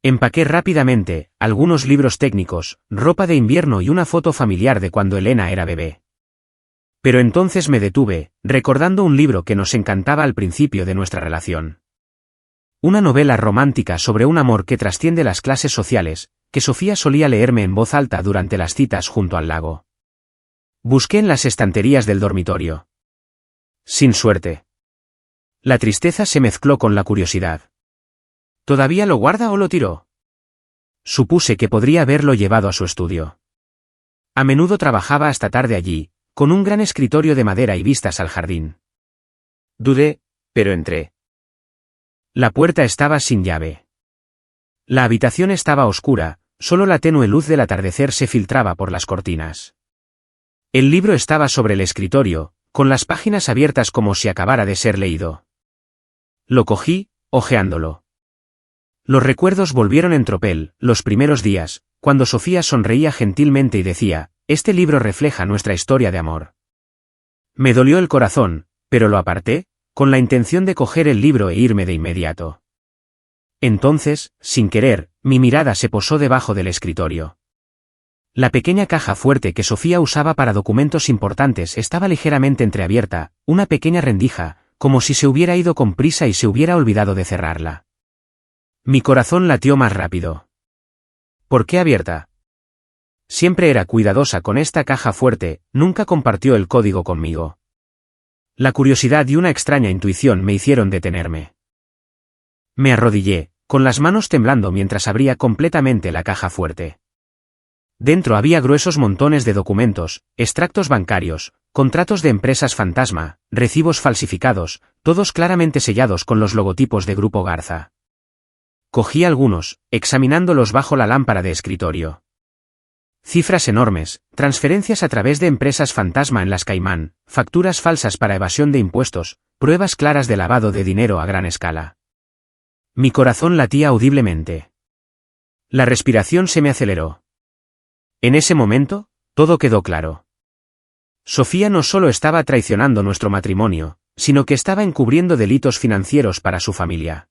Empaqué rápidamente, algunos libros técnicos, ropa de invierno y una foto familiar de cuando Elena era bebé. Pero entonces me detuve, recordando un libro que nos encantaba al principio de nuestra relación. Una novela romántica sobre un amor que trasciende las clases sociales, que Sofía solía leerme en voz alta durante las citas junto al lago. Busqué en las estanterías del dormitorio. Sin suerte. La tristeza se mezcló con la curiosidad. ¿Todavía lo guarda o lo tiró? Supuse que podría haberlo llevado a su estudio. A menudo trabajaba hasta tarde allí, con un gran escritorio de madera y vistas al jardín. Dudé, pero entré. La puerta estaba sin llave. La habitación estaba oscura, solo la tenue luz del atardecer se filtraba por las cortinas. El libro estaba sobre el escritorio, con las páginas abiertas como si acabara de ser leído. Lo cogí, hojeándolo. Los recuerdos volvieron en tropel, los primeros días, cuando Sofía sonreía gentilmente y decía, este libro refleja nuestra historia de amor. Me dolió el corazón, pero lo aparté, con la intención de coger el libro e irme de inmediato. Entonces, sin querer, mi mirada se posó debajo del escritorio. La pequeña caja fuerte que Sofía usaba para documentos importantes estaba ligeramente entreabierta, una pequeña rendija, como si se hubiera ido con prisa y se hubiera olvidado de cerrarla. Mi corazón latió más rápido. ¿Por qué abierta? Siempre era cuidadosa con esta caja fuerte, nunca compartió el código conmigo. La curiosidad y una extraña intuición me hicieron detenerme. Me arrodillé, con las manos temblando mientras abría completamente la caja fuerte. Dentro había gruesos montones de documentos, extractos bancarios, contratos de empresas fantasma, recibos falsificados, todos claramente sellados con los logotipos de Grupo Garza. Cogí algunos, examinándolos bajo la lámpara de escritorio. Cifras enormes, transferencias a través de empresas fantasma en las Caimán, facturas falsas para evasión de impuestos, pruebas claras de lavado de dinero a gran escala. Mi corazón latía audiblemente. La respiración se me aceleró. En ese momento, todo quedó claro. Sofía no solo estaba traicionando nuestro matrimonio, sino que estaba encubriendo delitos financieros para su familia.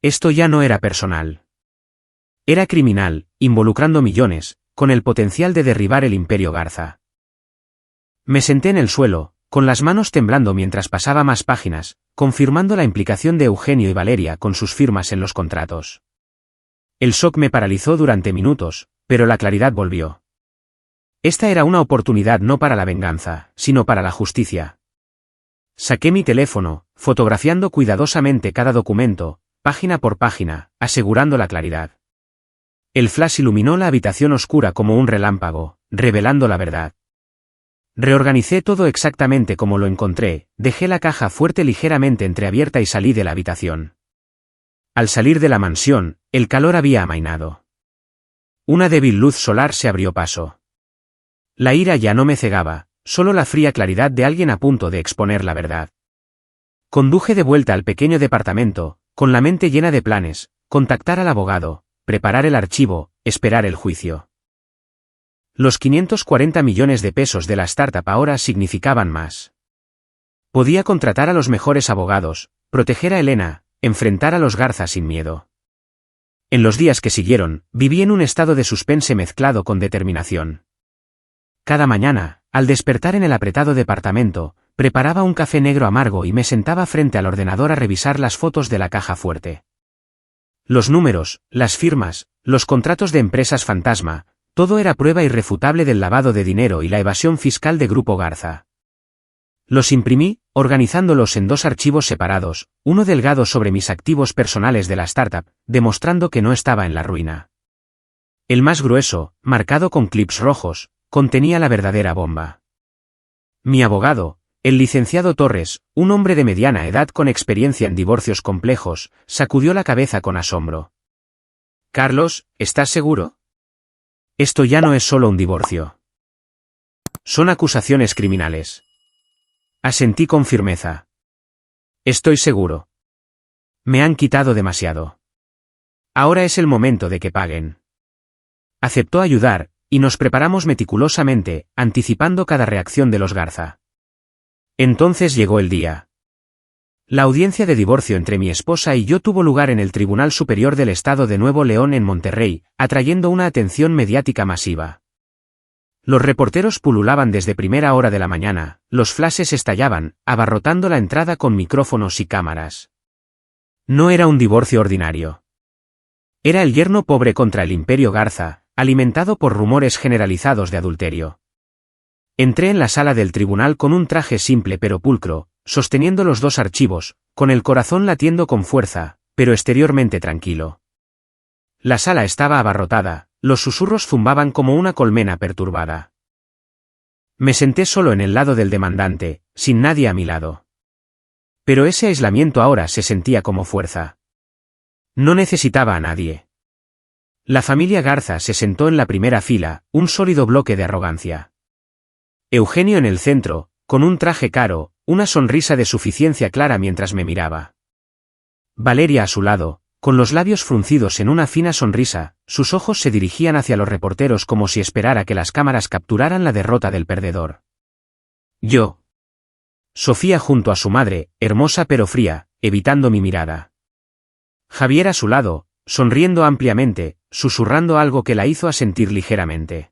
Esto ya no era personal. Era criminal, involucrando millones, con el potencial de derribar el imperio Garza. Me senté en el suelo, con las manos temblando mientras pasaba más páginas, confirmando la implicación de Eugenio y Valeria con sus firmas en los contratos. El shock me paralizó durante minutos, pero la claridad volvió. Esta era una oportunidad no para la venganza, sino para la justicia. Saqué mi teléfono, fotografiando cuidadosamente cada documento, página por página, asegurando la claridad. El flash iluminó la habitación oscura como un relámpago, revelando la verdad. Reorganicé todo exactamente como lo encontré, dejé la caja fuerte ligeramente entreabierta y salí de la habitación. Al salir de la mansión, el calor había amainado. Una débil luz solar se abrió paso. La ira ya no me cegaba, solo la fría claridad de alguien a punto de exponer la verdad. Conduje de vuelta al pequeño departamento, con la mente llena de planes, contactar al abogado, preparar el archivo, esperar el juicio. Los 540 millones de pesos de la startup ahora significaban más. Podía contratar a los mejores abogados, proteger a Elena, enfrentar a los Garza sin miedo. En los días que siguieron, viví en un estado de suspense mezclado con determinación. Cada mañana, al despertar en el apretado departamento, preparaba un café negro amargo y me sentaba frente al ordenador a revisar las fotos de la caja fuerte. Los números, las firmas, los contratos de empresas fantasma, todo era prueba irrefutable del lavado de dinero y la evasión fiscal de Grupo Garza. Los imprimí, organizándolos en 2 archivos separados, uno delgado sobre mis activos personales de la startup, demostrando que no estaba en la ruina. El más grueso, marcado con clips rojos, contenía la verdadera bomba. Mi abogado, El licenciado Torres, un hombre de mediana edad con experiencia en divorcios complejos, sacudió la cabeza con asombro. Carlos, ¿estás seguro? Esto ya no es solo un divorcio. Son acusaciones criminales. Asentí con firmeza. Estoy seguro. Me han quitado demasiado. Ahora es el momento de que paguen. Aceptó ayudar, y nos preparamos meticulosamente, anticipando cada reacción de los Garza. Entonces llegó el día. La audiencia de divorcio entre mi esposa y yo tuvo lugar en el Tribunal Superior del Estado de Nuevo León en Monterrey, atrayendo una atención mediática masiva. Los reporteros pululaban desde primera hora de la mañana, los flashes estallaban, abarrotando la entrada con micrófonos y cámaras. No era un divorcio ordinario. Era el yerno pobre contra el imperio Garza, alimentado por rumores generalizados de adulterio. Entré en la sala del tribunal con un traje simple pero pulcro, sosteniendo los dos archivos, con el corazón latiendo con fuerza, pero exteriormente tranquilo. La sala estaba abarrotada, los susurros zumbaban como una colmena perturbada. Me senté solo en el lado del demandante, sin nadie a mi lado. Pero ese aislamiento ahora se sentía como fuerza. No necesitaba a nadie. La familia Garza se sentó en la primera fila, un sólido bloque de arrogancia. Eugenio en el centro, con un traje caro, una sonrisa de suficiencia clara mientras me miraba. Valeria a su lado, con los labios fruncidos en una fina sonrisa, sus ojos se dirigían hacia los reporteros como si esperara que las cámaras capturaran la derrota del perdedor. Yo. Sofía junto a su madre, hermosa pero fría, evitando mi mirada. Javier a su lado, sonriendo ampliamente, susurrando algo que la hizo asentir ligeramente.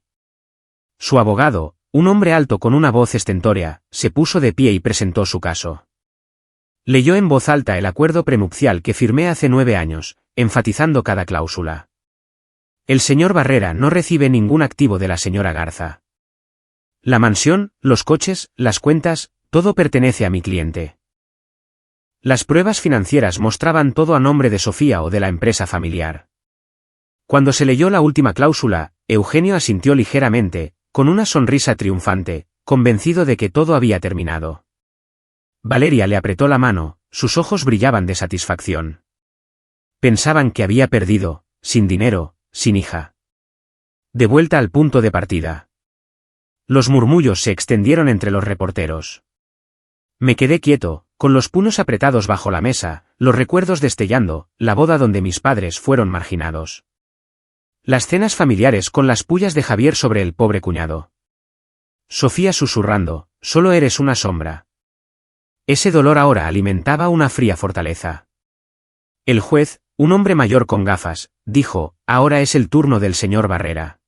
Su abogado, un hombre alto con una voz estentórea, se puso de pie y presentó su caso. Leyó en voz alta el acuerdo prenupcial que firmé hace 9 años, enfatizando cada cláusula. El señor Barrera no recibe ningún activo de la señora Garza. La mansión, los coches, las cuentas, todo pertenece a mi cliente. Las pruebas financieras mostraban todo a nombre de Sofía o de la empresa familiar. Cuando se leyó la última cláusula, Eugenio asintió ligeramente, con una sonrisa triunfante, convencido de que todo había terminado. Valeria le apretó la mano, sus ojos brillaban de satisfacción. Pensaban que había perdido, sin dinero, sin hija. De vuelta al punto de partida. Los murmullos se extendieron entre los reporteros. Me quedé quieto, con los puños apretados bajo la mesa, los recuerdos destellando, la boda donde mis padres fueron marginados. Las cenas familiares con las pullas de Javier sobre el pobre cuñado. Sofía susurrando, solo eres una sombra. Ese dolor ahora alimentaba una fría fortaleza. El juez, un hombre mayor con gafas, dijo, ahora es el turno del señor Barrera.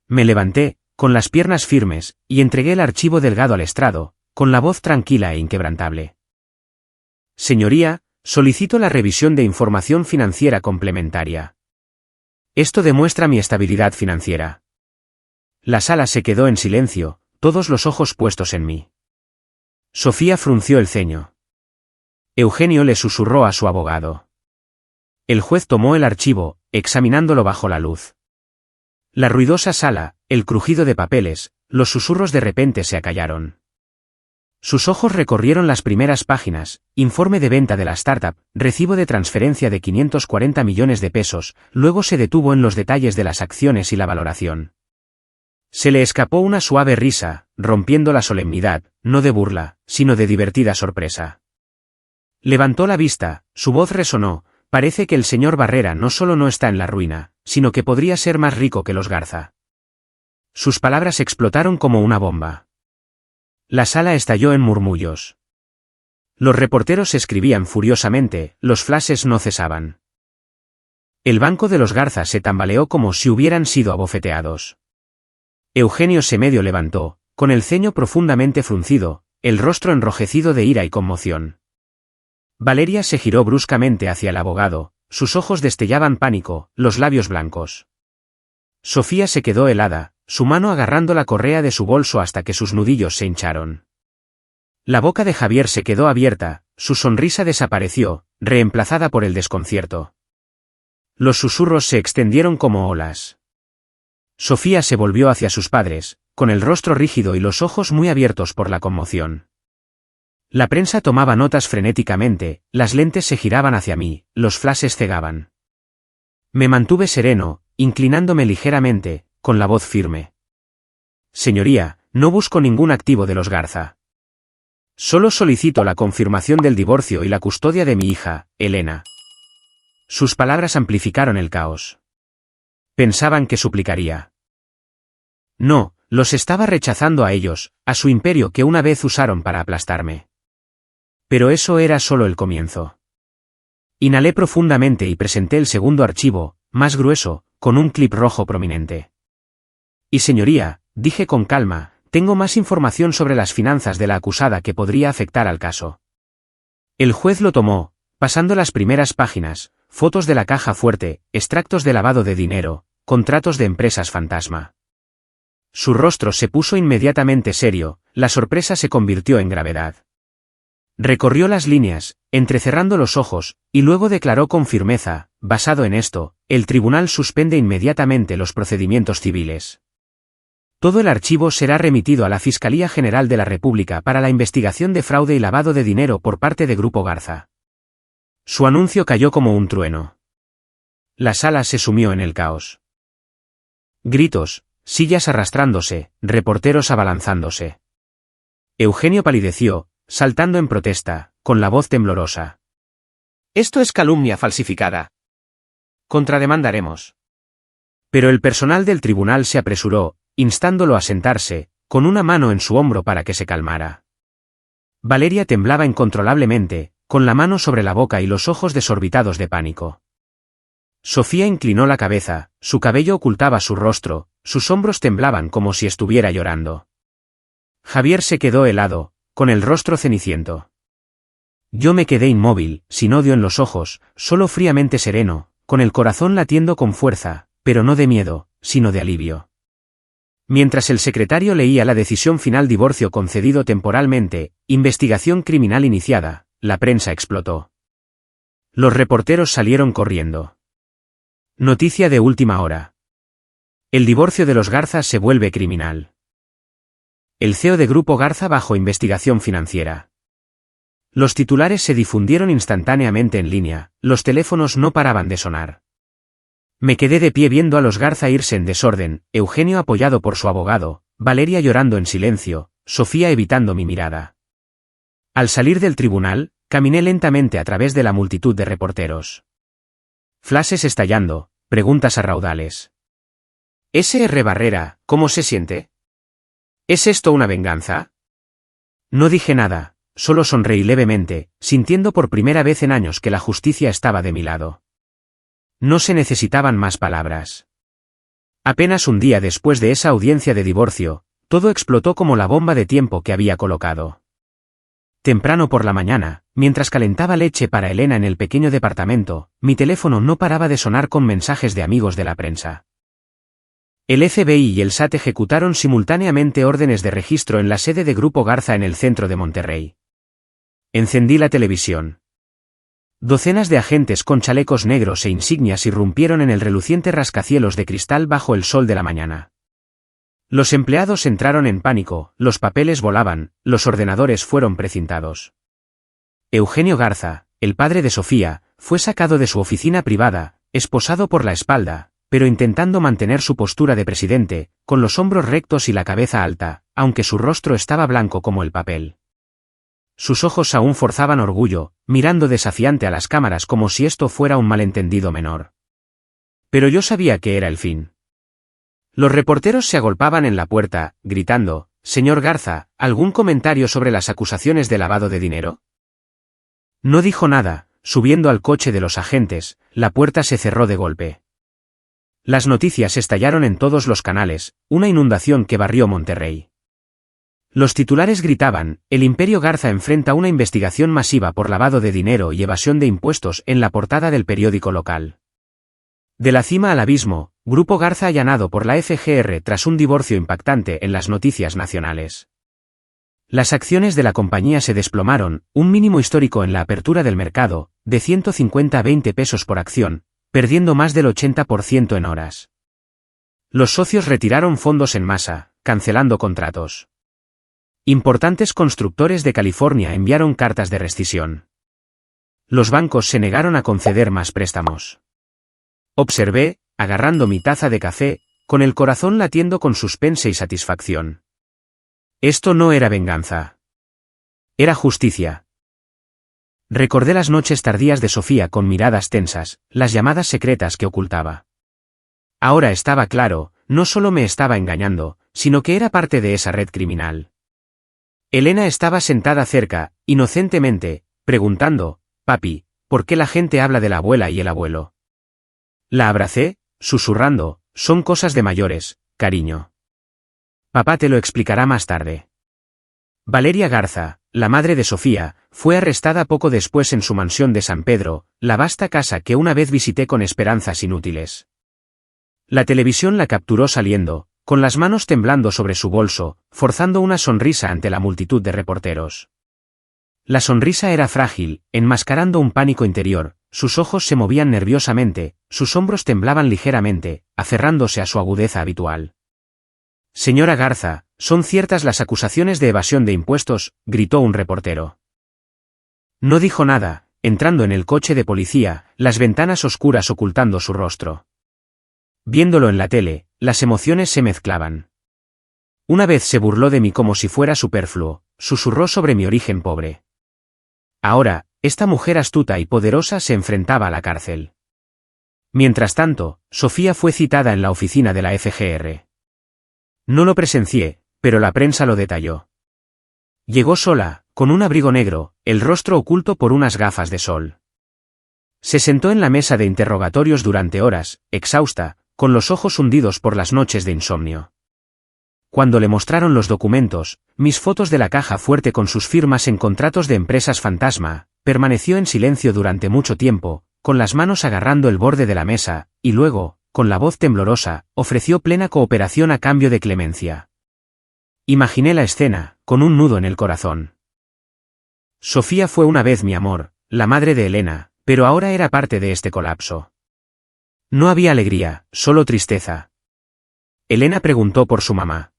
Me levanté, con las piernas firmes, y entregué el archivo delgado al estrado, con la voz tranquila e inquebrantable. Señoría, solicito la revisión de información financiera complementaria. Esto demuestra mi estabilidad financiera. La sala se quedó en silencio, todos los ojos puestos en mí. Sofía frunció el ceño. Eugenio le susurró a su abogado. El juez tomó el archivo, examinándolo bajo la luz. La ruidosa sala, el crujido de papeles, los susurros de repente se acallaron. Sus ojos recorrieron las primeras páginas, informe de venta de la startup, recibo de transferencia de 540 millones de pesos, luego se detuvo en los detalles de las acciones y la valoración. Se le escapó una suave risa, rompiendo la solemnidad, no de burla, sino de divertida sorpresa. Levantó la vista, su voz resonó, parece que el señor Barrera no solo no está en la ruina, sino que podría ser más rico que los Garza. Sus palabras explotaron como una bomba. La sala estalló en murmullos. Los reporteros escribían furiosamente, los flashes no cesaban. El banco de los Garza se tambaleó como si hubieran sido abofeteados. Eugenio se medio levantó, con el ceño profundamente fruncido, el rostro enrojecido de ira y conmoción. Valeria se giró bruscamente hacia el abogado, sus ojos destellaban pánico, los labios blancos. Sofía se quedó helada, su mano agarrando la correa de su bolso hasta que sus nudillos se hincharon. La boca de Javier se quedó abierta, su sonrisa desapareció, reemplazada por el desconcierto. Los susurros se extendieron como olas. Sofía se volvió hacia sus padres, con el rostro rígido y los ojos muy abiertos por la conmoción. La prensa tomaba notas frenéticamente, las lentes se giraban hacia mí, los flashes cegaban. Me mantuve sereno, inclinándome ligeramente, con la voz firme. Señoría, no busco ningún activo de los Garza. Solo solicito la confirmación del divorcio y la custodia de mi hija, Elena. Sus palabras amplificaron el caos. Pensaban que suplicaría. No, los estaba rechazando a ellos, a su imperio que una vez usaron para aplastarme. Pero eso era solo el comienzo. Inhalé profundamente y presenté el segundo archivo, más grueso, con un clip rojo prominente. Y señoría, dije con calma, tengo más información sobre las finanzas de la acusada que podría afectar al caso. El juez lo tomó, pasando las primeras páginas, fotos de la caja fuerte, extractos de lavado de dinero, contratos de empresas fantasma. Su rostro se puso inmediatamente serio, la sorpresa se convirtió en gravedad. Recorrió las líneas, entrecerrando los ojos, y luego declaró con firmeza, basado en esto, el tribunal suspende inmediatamente los procedimientos civiles. Todo el archivo será remitido a la Fiscalía General de la República para la investigación de fraude y lavado de dinero por parte de Grupo Garza. Su anuncio cayó como un trueno. La sala se sumió en el caos. Gritos, sillas arrastrándose, reporteros abalanzándose. Eugenio palideció, saltando en protesta, con la voz temblorosa. Esto es calumnia falsificada. Contrademandaremos. Pero el personal del tribunal se apresuró, instándolo a sentarse, con una mano en su hombro para que se calmara. Valeria temblaba incontrolablemente, con la mano sobre la boca y los ojos desorbitados de pánico. Sofía inclinó la cabeza, su cabello ocultaba su rostro, sus hombros temblaban como si estuviera llorando. Javier se quedó helado, con el rostro ceniciento. Yo me quedé inmóvil, sin odio en los ojos, solo fríamente sereno, con el corazón latiendo con fuerza, pero no de miedo, sino de alivio. Mientras el secretario leía la decisión final: divorcio concedido temporalmente, investigación criminal iniciada, la prensa explotó. Los reporteros salieron corriendo. Noticia de última hora. El divorcio de los Garza se vuelve criminal. El CEO de Grupo Garza bajo investigación financiera. Los titulares se difundieron instantáneamente en línea, los teléfonos no paraban de sonar. Me quedé de pie viendo a los Garza irse en desorden, Eugenio apoyado por su abogado, Valeria llorando en silencio, Sofía evitando mi mirada. Al salir del tribunal, caminé lentamente a través de la multitud de reporteros. Flashes estallando, preguntas a raudales. S.R. Barrera, ¿cómo se siente? ¿Es esto una venganza? No dije nada, solo sonreí levemente, sintiendo por primera vez en años que la justicia estaba de mi lado. No se necesitaban más palabras. Apenas un día después de esa audiencia de divorcio, todo explotó como la bomba de tiempo que había colocado. Temprano por la mañana, mientras calentaba leche para Elena en el pequeño departamento, mi teléfono no paraba de sonar con mensajes de amigos de la prensa. El FBI y el SAT ejecutaron simultáneamente órdenes de registro en la sede de Grupo Garza en el centro de Monterrey. Encendí la televisión. Docenas de agentes con chalecos negros e insignias irrumpieron en el reluciente rascacielos de cristal bajo el sol de la mañana. Los empleados entraron en pánico, los papeles volaban, los ordenadores fueron precintados. Eugenio Garza, el padre de Sofía, fue sacado de su oficina privada, esposado por la espalda, pero intentando mantener su postura de presidente, con los hombros rectos y la cabeza alta, aunque su rostro estaba blanco como el papel. Sus ojos aún forzaban orgullo, mirando desafiante a las cámaras como si esto fuera un malentendido menor. Pero yo sabía que era el fin. Los reporteros se agolpaban en la puerta, gritando, «Señor Garza, ¿algún comentario sobre las acusaciones de lavado de dinero?» No dijo nada, subiendo al coche de los agentes, la puerta se cerró de golpe. Las noticias estallaron en todos los canales, una inundación que barrió Monterrey. Los titulares gritaban, el Imperio Garza enfrenta una investigación masiva por lavado de dinero y evasión de impuestos en la portada del periódico local. De la cima al abismo, Grupo Garza allanado por la FGR tras un divorcio impactante en las noticias nacionales. Las acciones de la compañía se desplomaron, un mínimo histórico en la apertura del mercado, de 150 a 20 pesos por acción, perdiendo más del 80% en horas. Los socios retiraron fondos en masa, cancelando contratos. Importantes constructores de California enviaron cartas de rescisión. Los bancos se negaron a conceder más préstamos. Observé, agarrando mi taza de café, con el corazón latiendo con suspense y satisfacción. Esto no era venganza. Era justicia. Recordé las noches tardías de Sofía con miradas tensas, las llamadas secretas que ocultaba. Ahora estaba claro, no solo me estaba engañando, sino que era parte de esa red criminal. Elena estaba sentada cerca, inocentemente, preguntando, «Papi, ¿por qué la gente habla de la abuela y el abuelo?» La abracé, susurrando, «Son cosas de mayores, cariño. Papá te lo explicará más tarde». Valeria Garza, la madre de Sofía, fue arrestada poco después en su mansión de San Pedro, la vasta casa que una vez visité con esperanzas inútiles. La televisión la capturó saliendo, con las manos temblando sobre su bolso, forzando una sonrisa ante la multitud de reporteros. La sonrisa era frágil, enmascarando un pánico interior, sus ojos se movían nerviosamente, sus hombros temblaban ligeramente, aferrándose a su agudeza habitual. «Señora Garza, ¿son ciertas las acusaciones de evasión de impuestos?», gritó un reportero. No dijo nada, entrando en el coche de policía, las ventanas oscuras ocultando su rostro. Viéndolo en la tele, las emociones se mezclaban. Una vez se burló de mí como si fuera superfluo, susurró sobre mi origen pobre. Ahora, esta mujer astuta y poderosa se enfrentaba a la cárcel. Mientras tanto, Sofía fue citada en la oficina de la FGR. No lo presencié, pero la prensa lo detalló. Llegó sola, con un abrigo negro, el rostro oculto por unas gafas de sol. Se sentó en la mesa de interrogatorios durante horas, exhausta, con los ojos hundidos por las noches de insomnio. Cuando le mostraron los documentos, mis fotos de la caja fuerte con sus firmas en contratos de empresas fantasma, permaneció en silencio durante mucho tiempo, con las manos agarrando el borde de la mesa, y luego, con la voz temblorosa, ofreció plena cooperación a cambio de clemencia. Imaginé la escena, con un nudo en el corazón. Sofía fue una vez mi amor, la madre de Elena, pero ahora era parte de este colapso. No había alegría, solo tristeza. Elena preguntó por su mamá.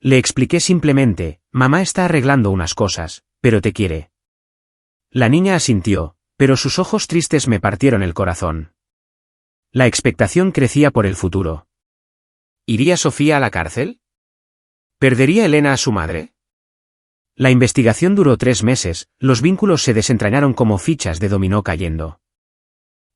Le expliqué simplemente, «Mamá está arreglando unas cosas, pero te quiere». La niña asintió, pero sus ojos tristes me partieron el corazón. La expectación crecía por el futuro. ¿Iría Sofía a la cárcel? ¿Perdería Elena a su madre? La investigación duró 3 meses, los vínculos se desentrañaron como fichas de dominó cayendo.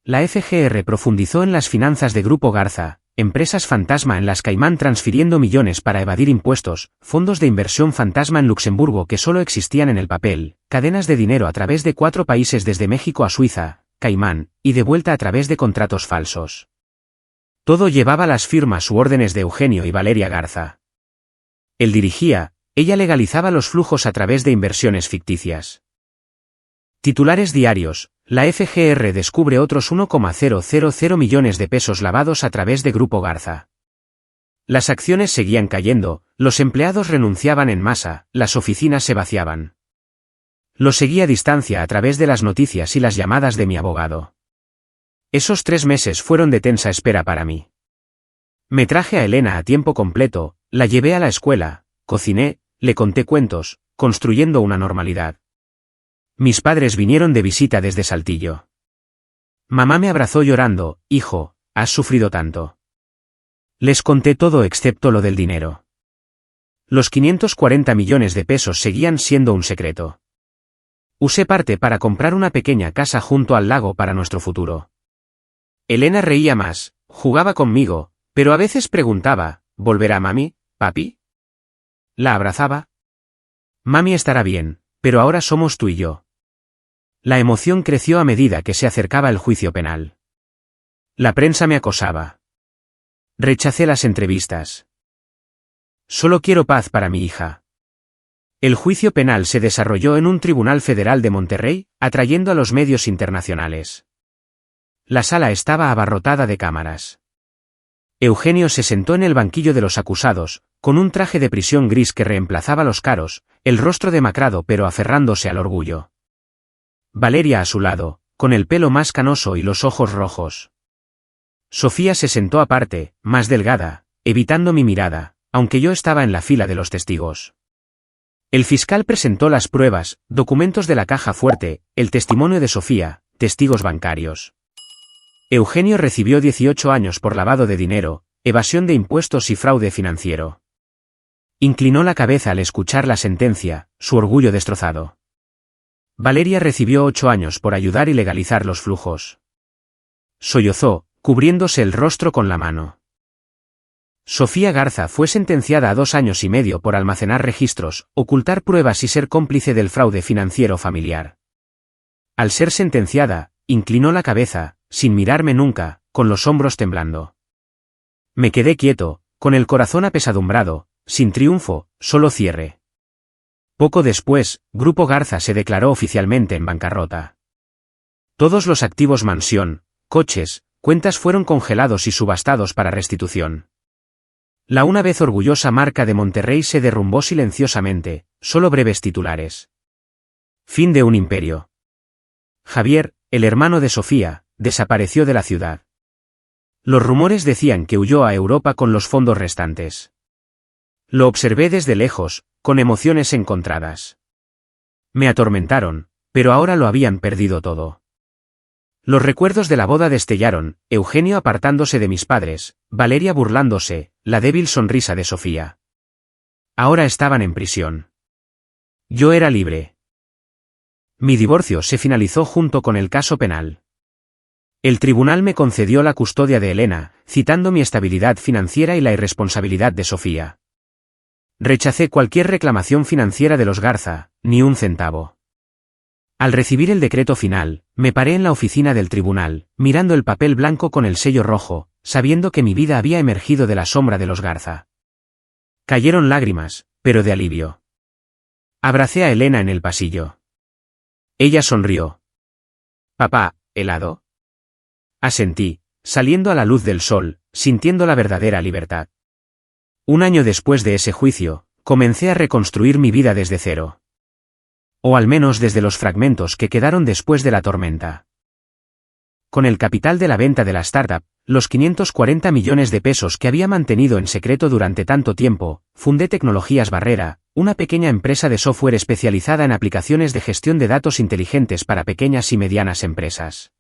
La FGR profundizó en las finanzas de Grupo Garza, empresas fantasma en las Caimán transfiriendo millones para evadir impuestos, fondos de inversión fantasma en Luxemburgo que solo existían en el papel, cadenas de dinero a través de 4 países desde México a Suiza, Caimán, y de vuelta a través de contratos falsos. Todo llevaba las firmas u órdenes de Eugenio y Valeria Garza. Él dirigía, ella legalizaba los flujos a través de inversiones ficticias. Titulares diarios, la FGR descubre otros 1,000 millones de pesos lavados a través de Grupo Garza. Las acciones seguían cayendo, los empleados renunciaban en masa, las oficinas se vaciaban. Lo seguí a distancia a través de las noticias y las llamadas de mi abogado. Esos 3 meses fueron de tensa espera para mí. Me traje a Elena a tiempo completo, la llevé a la escuela, cociné, le conté cuentos, construyendo una normalidad. Mis padres vinieron de visita desde Saltillo. Mamá me abrazó llorando, «Hijo, has sufrido tanto». Les conté todo excepto lo del dinero. Los 540 millones de pesos seguían siendo un secreto. Usé parte para comprar una pequeña casa junto al lago para nuestro futuro. Elena reía más, jugaba conmigo, pero a veces preguntaba, ¿volverá mami, papi? La abrazaba. Mami estará bien, pero ahora somos tú y yo. La emoción creció a medida que se acercaba el juicio penal. La prensa me acosaba. Rechacé las entrevistas. Solo quiero paz para mi hija. El juicio penal se desarrolló en un tribunal federal de Monterrey, atrayendo a los medios internacionales. La sala estaba abarrotada de cámaras. Eugenio se sentó en el banquillo de los acusados, con un traje de prisión gris que reemplazaba los caros, el rostro demacrado pero aferrándose al orgullo. Valeria a su lado, con el pelo más canoso y los ojos rojos. Sofía se sentó aparte, más delgada, evitando mi mirada, aunque yo estaba en la fila de los testigos. El fiscal presentó las pruebas, documentos de la caja fuerte, el testimonio de Sofía, testigos bancarios. Eugenio recibió 18 años por lavado de dinero, evasión de impuestos y fraude financiero. Inclinó la cabeza al escuchar la sentencia, su orgullo destrozado. Valeria recibió 8 años por ayudar y legalizar los flujos. Sollozó, cubriéndose el rostro con la mano. Sofía Garza fue sentenciada a 2 años y medio por almacenar registros, ocultar pruebas y ser cómplice del fraude financiero familiar. Al ser sentenciada, inclinó la cabeza, sin mirarme nunca, con los hombros temblando. Me quedé quieto, con el corazón apesadumbrado, sin triunfo, solo cierre. Poco después, Grupo Garza se declaró oficialmente en bancarrota. Todos los activos mansión, coches, cuentas fueron congelados y subastados para restitución. La una vez orgullosa marca de Monterrey se derrumbó silenciosamente, solo breves titulares. Fin de un imperio. Javier, el hermano de Sofía, desapareció de la ciudad. Los rumores decían que huyó a Europa con los fondos restantes. Lo observé desde lejos, con emociones encontradas. Me atormentaron, pero ahora lo habían perdido todo. Los recuerdos de la boda destellaron, Eugenio apartándose de mis padres, Valeria burlándose, la débil sonrisa de Sofía. Ahora estaban en prisión. Yo era libre. Mi divorcio se finalizó junto con el caso penal. El tribunal me concedió la custodia de Elena, citando mi estabilidad financiera y la irresponsabilidad de Sofía. Rechacé cualquier reclamación financiera de los Garza, ni un centavo. Al recibir el decreto final, me paré en la oficina del tribunal, mirando el papel blanco con el sello rojo, sabiendo que mi vida había emergido de la sombra de los Garza. Cayeron lágrimas, pero de alivio. Abracé a Elena en el pasillo. Ella sonrió. Papá, ¿helado? Asentí, saliendo a la luz del sol, sintiendo la verdadera libertad. Un año después de ese juicio, comencé a reconstruir mi vida desde cero. O al menos desde los fragmentos que quedaron después de la tormenta. Con el capital de la venta de la startup, los 540 millones de pesos que había mantenido en secreto durante tanto tiempo, fundé Tecnologías Barrera, una pequeña empresa de software especializada en aplicaciones de gestión de datos inteligentes para pequeñas y medianas empresas.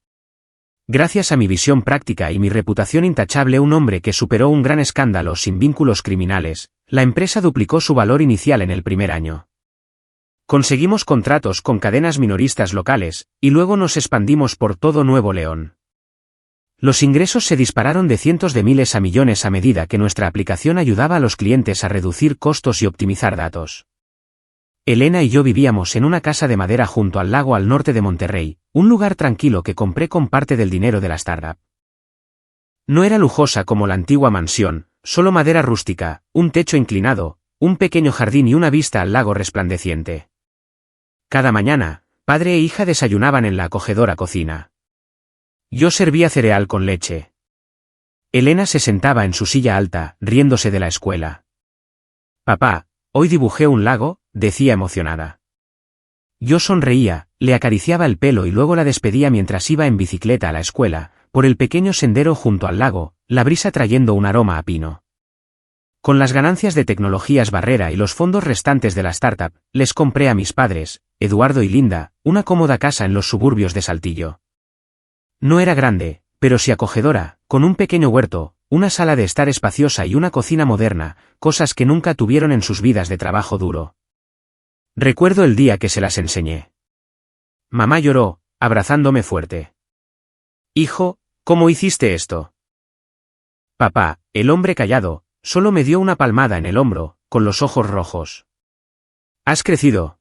Gracias a mi visión práctica y mi reputación intachable, un hombre que superó un gran escándalo sin vínculos criminales, la empresa duplicó su valor inicial en el primer año. Conseguimos contratos con cadenas minoristas locales, y luego nos expandimos por todo Nuevo León. Los ingresos se dispararon de cientos de miles a millones a medida que nuestra aplicación ayudaba a los clientes a reducir costos y optimizar datos. Elena y yo vivíamos en una casa de madera junto al lago al norte de Monterrey, un lugar tranquilo que compré con parte del dinero de la startup. No era lujosa como la antigua mansión, solo madera rústica, un techo inclinado, un pequeño jardín y una vista al lago resplandeciente. Cada mañana, padre e hija desayunaban en la acogedora cocina. Yo servía cereal con leche. Elena se sentaba en su silla alta, riéndose de la escuela. Papá, hoy dibujé un lago, decía emocionada. Yo sonreía, le acariciaba el pelo y luego la despedía mientras iba en bicicleta a la escuela, por el pequeño sendero junto al lago, la brisa trayendo un aroma a pino. Con las ganancias de Tecnologías Barrera y los fondos restantes de la startup, les compré a mis padres, Eduardo y Linda, una cómoda casa en los suburbios de Saltillo. No era grande, pero sí acogedora, con un pequeño huerto, una sala de estar espaciosa y una cocina moderna, cosas que nunca tuvieron en sus vidas de trabajo duro. Recuerdo el día que se las enseñé. Mamá lloró, abrazándome fuerte. Hijo, ¿cómo hiciste esto? Papá, el hombre callado, solo me dio una palmada en el hombro, con los ojos rojos. ¿Has crecido?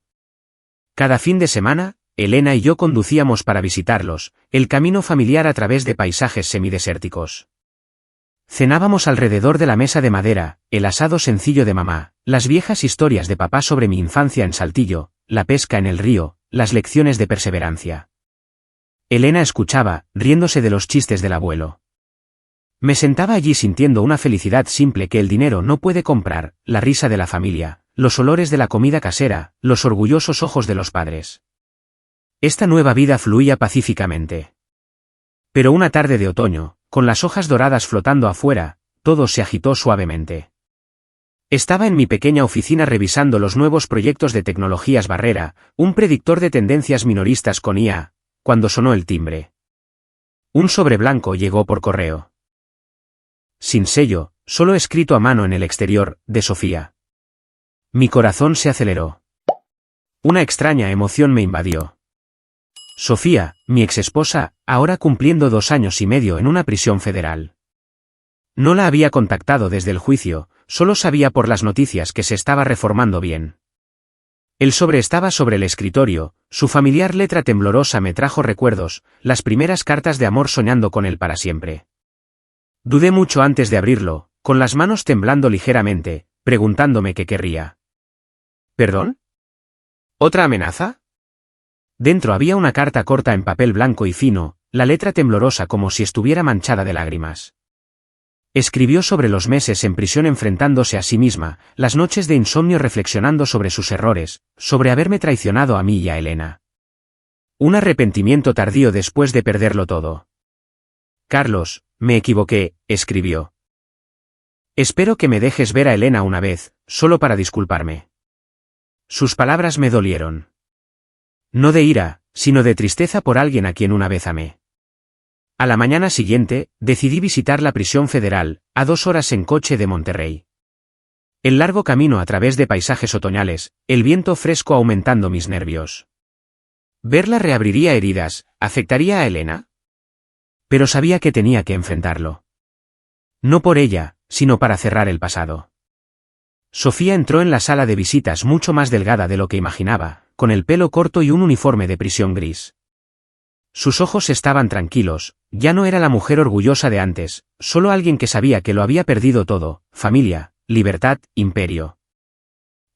Cada fin de semana, Elena y yo conducíamos para visitarlos, el camino familiar a través de paisajes semidesérticos. Cenábamos alrededor de la mesa de madera, el asado sencillo de mamá, las viejas historias de papá sobre mi infancia en Saltillo, la pesca en el río, las lecciones de perseverancia. Elena escuchaba, riéndose de los chistes del abuelo. Me sentaba allí sintiendo una felicidad simple que el dinero no puede comprar, la risa de la familia, los olores de la comida casera, los orgullosos ojos de los padres. Esta nueva vida fluía pacíficamente. Pero una tarde de otoño, con las hojas doradas flotando afuera, todo se agitó suavemente. Estaba en mi pequeña oficina revisando los nuevos proyectos de tecnologías Barrera, un predictor de tendencias minoristas con IA, cuando sonó el timbre. Un sobre blanco llegó por correo. Sin sello, solo escrito a mano en el exterior, de Sofía. Mi corazón se aceleró. Una extraña emoción me invadió. Sofía, mi exesposa, ahora cumpliendo 2 años y medio en una prisión federal. No la había contactado desde el juicio, solo sabía por las noticias que se estaba reformando bien. El sobre estaba sobre el escritorio, su familiar letra temblorosa me trajo recuerdos, las primeras cartas de amor soñando con él para siempre. Dudé mucho antes de abrirlo, con las manos temblando ligeramente, preguntándome qué querría. ¿Perdón? ¿Otra amenaza? Dentro había una carta corta en papel blanco y fino, la letra temblorosa como si estuviera manchada de lágrimas. Escribió sobre los meses en prisión enfrentándose a sí misma, las noches de insomnio reflexionando sobre sus errores, sobre haberme traicionado a mí y a Elena. Un arrepentimiento tardío después de perderlo todo. Carlos, me equivoqué, escribió. Espero que me dejes ver a Elena una vez, solo para disculparme. Sus palabras me dolieron. No de ira, sino de tristeza por alguien a quien una vez amé. A la mañana siguiente, decidí visitar la prisión federal, a 2 horas en coche de Monterrey. El largo camino a través de paisajes otoñales, el viento fresco aumentando mis nervios. Verla reabriría heridas, ¿afectaría a Elena? Pero sabía que tenía que enfrentarlo. No por ella, sino para cerrar el pasado. Sofía entró en la sala de visitas mucho más delgada de lo que imaginaba, con el pelo corto y un uniforme de prisión gris. Sus ojos estaban tranquilos, ya no era la mujer orgullosa de antes, solo alguien que sabía que lo había perdido todo, familia, libertad, imperio.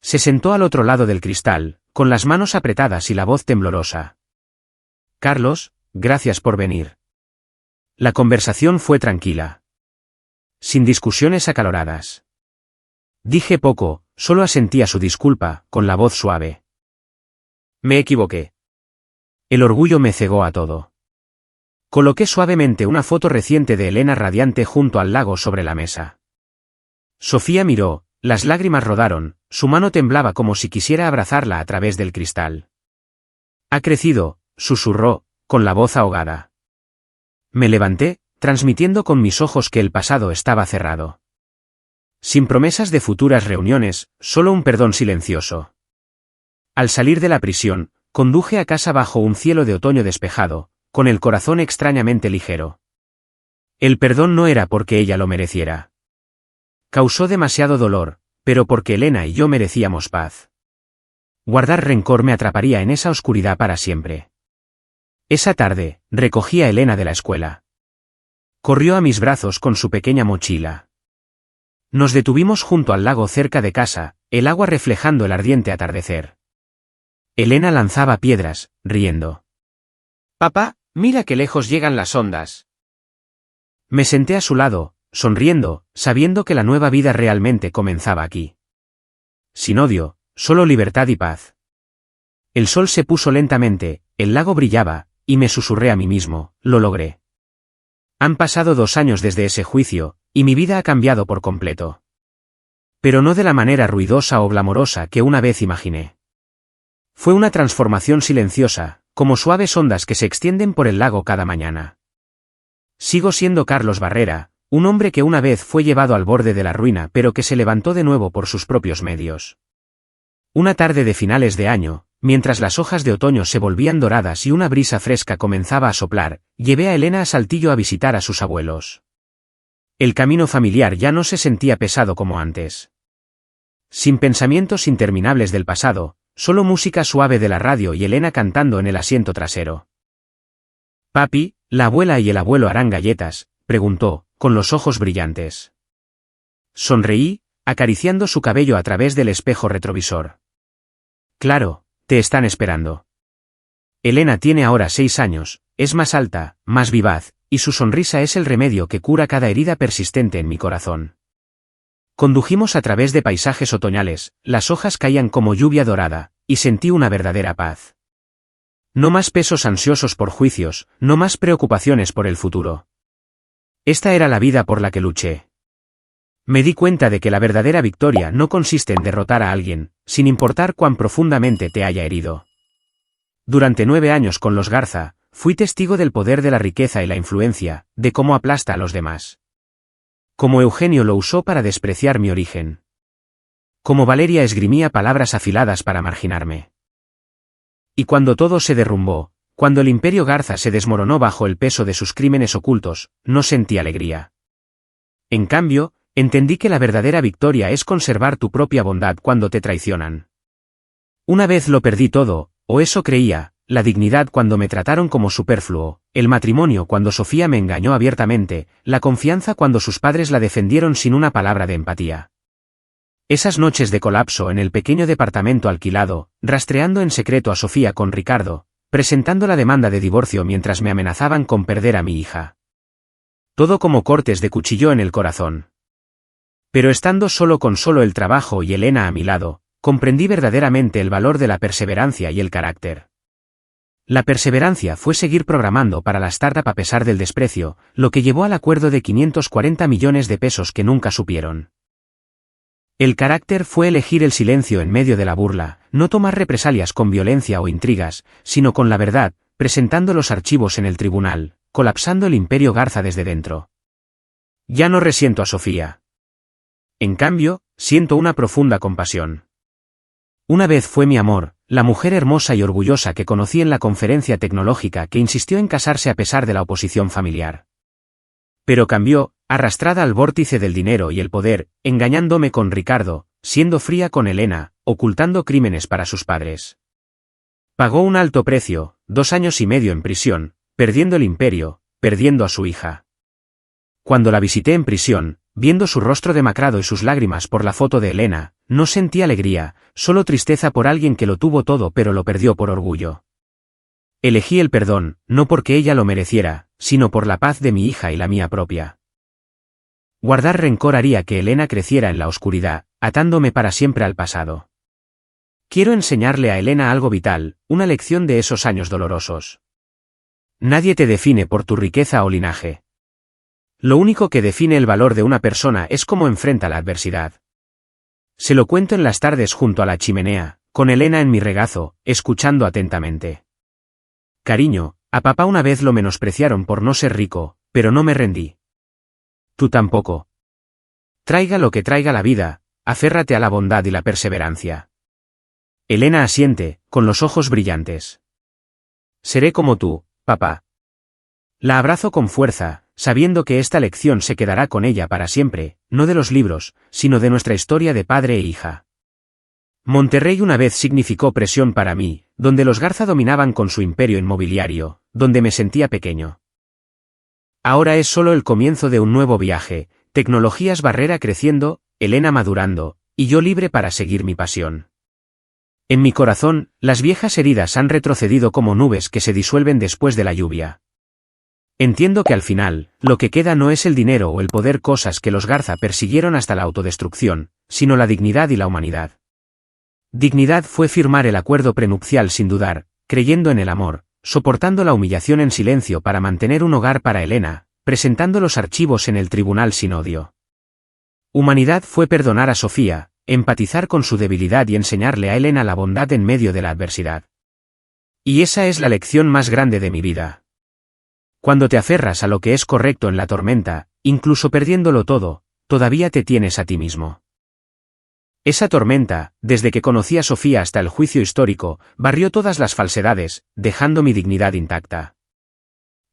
Se sentó al otro lado del cristal, con las manos apretadas y la voz temblorosa. Carlos, gracias por venir. La conversación fue tranquila. Sin discusiones acaloradas. Dije poco, solo asentía su disculpa, con la voz suave. Me equivoqué. El orgullo me cegó a todo. Coloqué suavemente una foto reciente de Elena radiante junto al lago sobre la mesa. Sofía miró, las lágrimas rodaron, su mano temblaba como si quisiera abrazarla a través del cristal. Ha crecido, susurró, con la voz ahogada. Me levanté, transmitiendo con mis ojos que el pasado estaba cerrado. Sin promesas de futuras reuniones, solo un perdón silencioso. Al salir de la prisión, conduje a casa bajo un cielo de otoño despejado, con el corazón extrañamente ligero. El perdón no era porque ella lo mereciera. Causó demasiado dolor, pero porque Elena y yo merecíamos paz. Guardar rencor me atraparía en esa oscuridad para siempre. Esa tarde, recogí a Elena de la escuela. Corrió a mis brazos con su pequeña mochila. Nos detuvimos junto al lago cerca de casa, el agua reflejando el ardiente atardecer. Elena lanzaba piedras, riendo. Papá, mira qué lejos llegan las ondas. Me senté a su lado, sonriendo, sabiendo que la nueva vida realmente comenzaba aquí. Sin odio, solo libertad y paz. El sol se puso lentamente, el lago brillaba, y me susurré a mí mismo, lo logré. Han pasado 2 años desde ese juicio, y mi vida ha cambiado por completo. Pero no de la manera ruidosa o glamorosa que una vez imaginé. Fue una transformación silenciosa, como suaves ondas que se extienden por el lago cada mañana. Sigo siendo Carlos Barrera, un hombre que una vez fue llevado al borde de la ruina pero que se levantó de nuevo por sus propios medios. Una tarde de finales de año, mientras las hojas de otoño se volvían doradas y una brisa fresca comenzaba a soplar, llevé a Elena a Saltillo a visitar a sus abuelos. El camino familiar ya no se sentía pesado como antes. Sin pensamientos interminables del pasado, solo música suave de la radio y Elena cantando en el asiento trasero. Papi, ¿la abuela y el abuelo harán galletas?, preguntó, con los ojos brillantes. Sonreí, acariciando su cabello a través del espejo retrovisor. Claro, te están esperando. Elena tiene ahora 6 años, es más alta, más vivaz, y su sonrisa es el remedio que cura cada herida persistente en mi corazón. Condujimos a través de paisajes otoñales, las hojas caían como lluvia dorada, y sentí una verdadera paz. No más pesos ansiosos por juicios, no más preocupaciones por el futuro. Esta era la vida por la que luché. Me di cuenta de que la verdadera victoria no consiste en derrotar a alguien, sin importar cuán profundamente te haya herido. Durante 9 años con los Garza, fui testigo del poder de la riqueza y la influencia, de cómo aplasta a los demás. Como Eugenio lo usó para despreciar mi origen. Como Valeria esgrimía palabras afiladas para marginarme. Y cuando todo se derrumbó, cuando el imperio Garza se desmoronó bajo el peso de sus crímenes ocultos, no sentí alegría. En cambio, entendí que la verdadera victoria es conservar tu propia bondad cuando te traicionan. Una vez lo perdí todo, o eso creía, la dignidad cuando me trataron como superfluo, el matrimonio cuando Sofía me engañó abiertamente, la confianza cuando sus padres la defendieron sin una palabra de empatía. Esas noches de colapso en el pequeño departamento alquilado, rastreando en secreto a Sofía con Ricardo, presentando la demanda de divorcio mientras me amenazaban con perder a mi hija. Todo como cortes de cuchillo en el corazón. Pero estando solo con solo el trabajo y Elena a mi lado, comprendí verdaderamente el valor de la perseverancia y el carácter. La perseverancia fue seguir programando para la startup a pesar del desprecio, lo que llevó al acuerdo de 540 millones de pesos que nunca supieron. El carácter fue elegir el silencio en medio de la burla, no tomar represalias con violencia o intrigas, sino con la verdad, presentando los archivos en el tribunal, colapsando el imperio Garza desde dentro. Ya no resiento a Sofía. En cambio, siento una profunda compasión. Una vez fue mi amor, la mujer hermosa y orgullosa que conocí en la conferencia tecnológica que insistió en casarse a pesar de la oposición familiar. Pero cambió, arrastrada al vórtice del dinero y el poder, engañándome con Ricardo, siendo fría con Elena, ocultando crímenes para sus padres. Pagó un alto precio, 2 años y medio en prisión, perdiendo el imperio, perdiendo a su hija. Cuando la visité en prisión, viendo su rostro demacrado y sus lágrimas por la foto de Elena, no sentí alegría, solo tristeza por alguien que lo tuvo todo pero lo perdió por orgullo. Elegí el perdón, no porque ella lo mereciera, sino por la paz de mi hija y la mía propia. Guardar rencor haría que Elena creciera en la oscuridad, atándome para siempre al pasado. Quiero enseñarle a Elena algo vital, una lección de esos años dolorosos. Nadie te define por tu riqueza o linaje. Lo único que define el valor de una persona es cómo enfrenta la adversidad. Se lo cuento en las tardes junto a la chimenea, con Elena en mi regazo, escuchando atentamente. Cariño, a papá una vez lo menospreciaron por no ser rico, pero no me rendí. Tú tampoco. Traiga lo que traiga la vida, aférrate a la bondad y la perseverancia. Elena asiente, con los ojos brillantes. Seré como tú, papá. La abrazo con fuerza, sabiendo que esta lección se quedará con ella para siempre, no de los libros, sino de nuestra historia de padre e hija. Monterrey una vez significó presión para mí, donde los Garza dominaban con su imperio inmobiliario, donde me sentía pequeño. Ahora es solo el comienzo de un nuevo viaje, tecnologías Barrera creciendo, Elena madurando, y yo libre para seguir mi pasión. En mi corazón, las viejas heridas han retrocedido como nubes que se disuelven después de la lluvia. Entiendo que al final, lo que queda no es el dinero o el poder, cosas que los Garza persiguieron hasta la autodestrucción, sino la dignidad y la humanidad. Dignidad fue firmar el acuerdo prenupcial sin dudar, creyendo en el amor, soportando la humillación en silencio para mantener un hogar para Elena, presentando los archivos en el tribunal sin odio. Humanidad fue perdonar a Sofía, empatizar con su debilidad y enseñarle a Elena la bondad en medio de la adversidad. Y esa es la lección más grande de mi vida. Cuando te aferras a lo que es correcto en la tormenta, incluso perdiéndolo todo, todavía te tienes a ti mismo. Esa tormenta, desde que conocí a Sofía hasta el juicio histórico, barrió todas las falsedades, dejando mi dignidad intacta.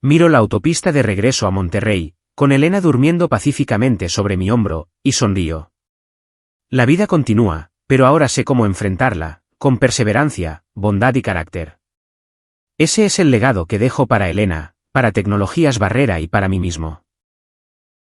Miro la autopista de regreso a Monterrey, con Elena durmiendo pacíficamente sobre mi hombro, y sonrío. La vida continúa, pero ahora sé cómo enfrentarla, con perseverancia, bondad y carácter. Ese es el legado que dejo para Elena, para Tecnologías Barrera y para mí mismo.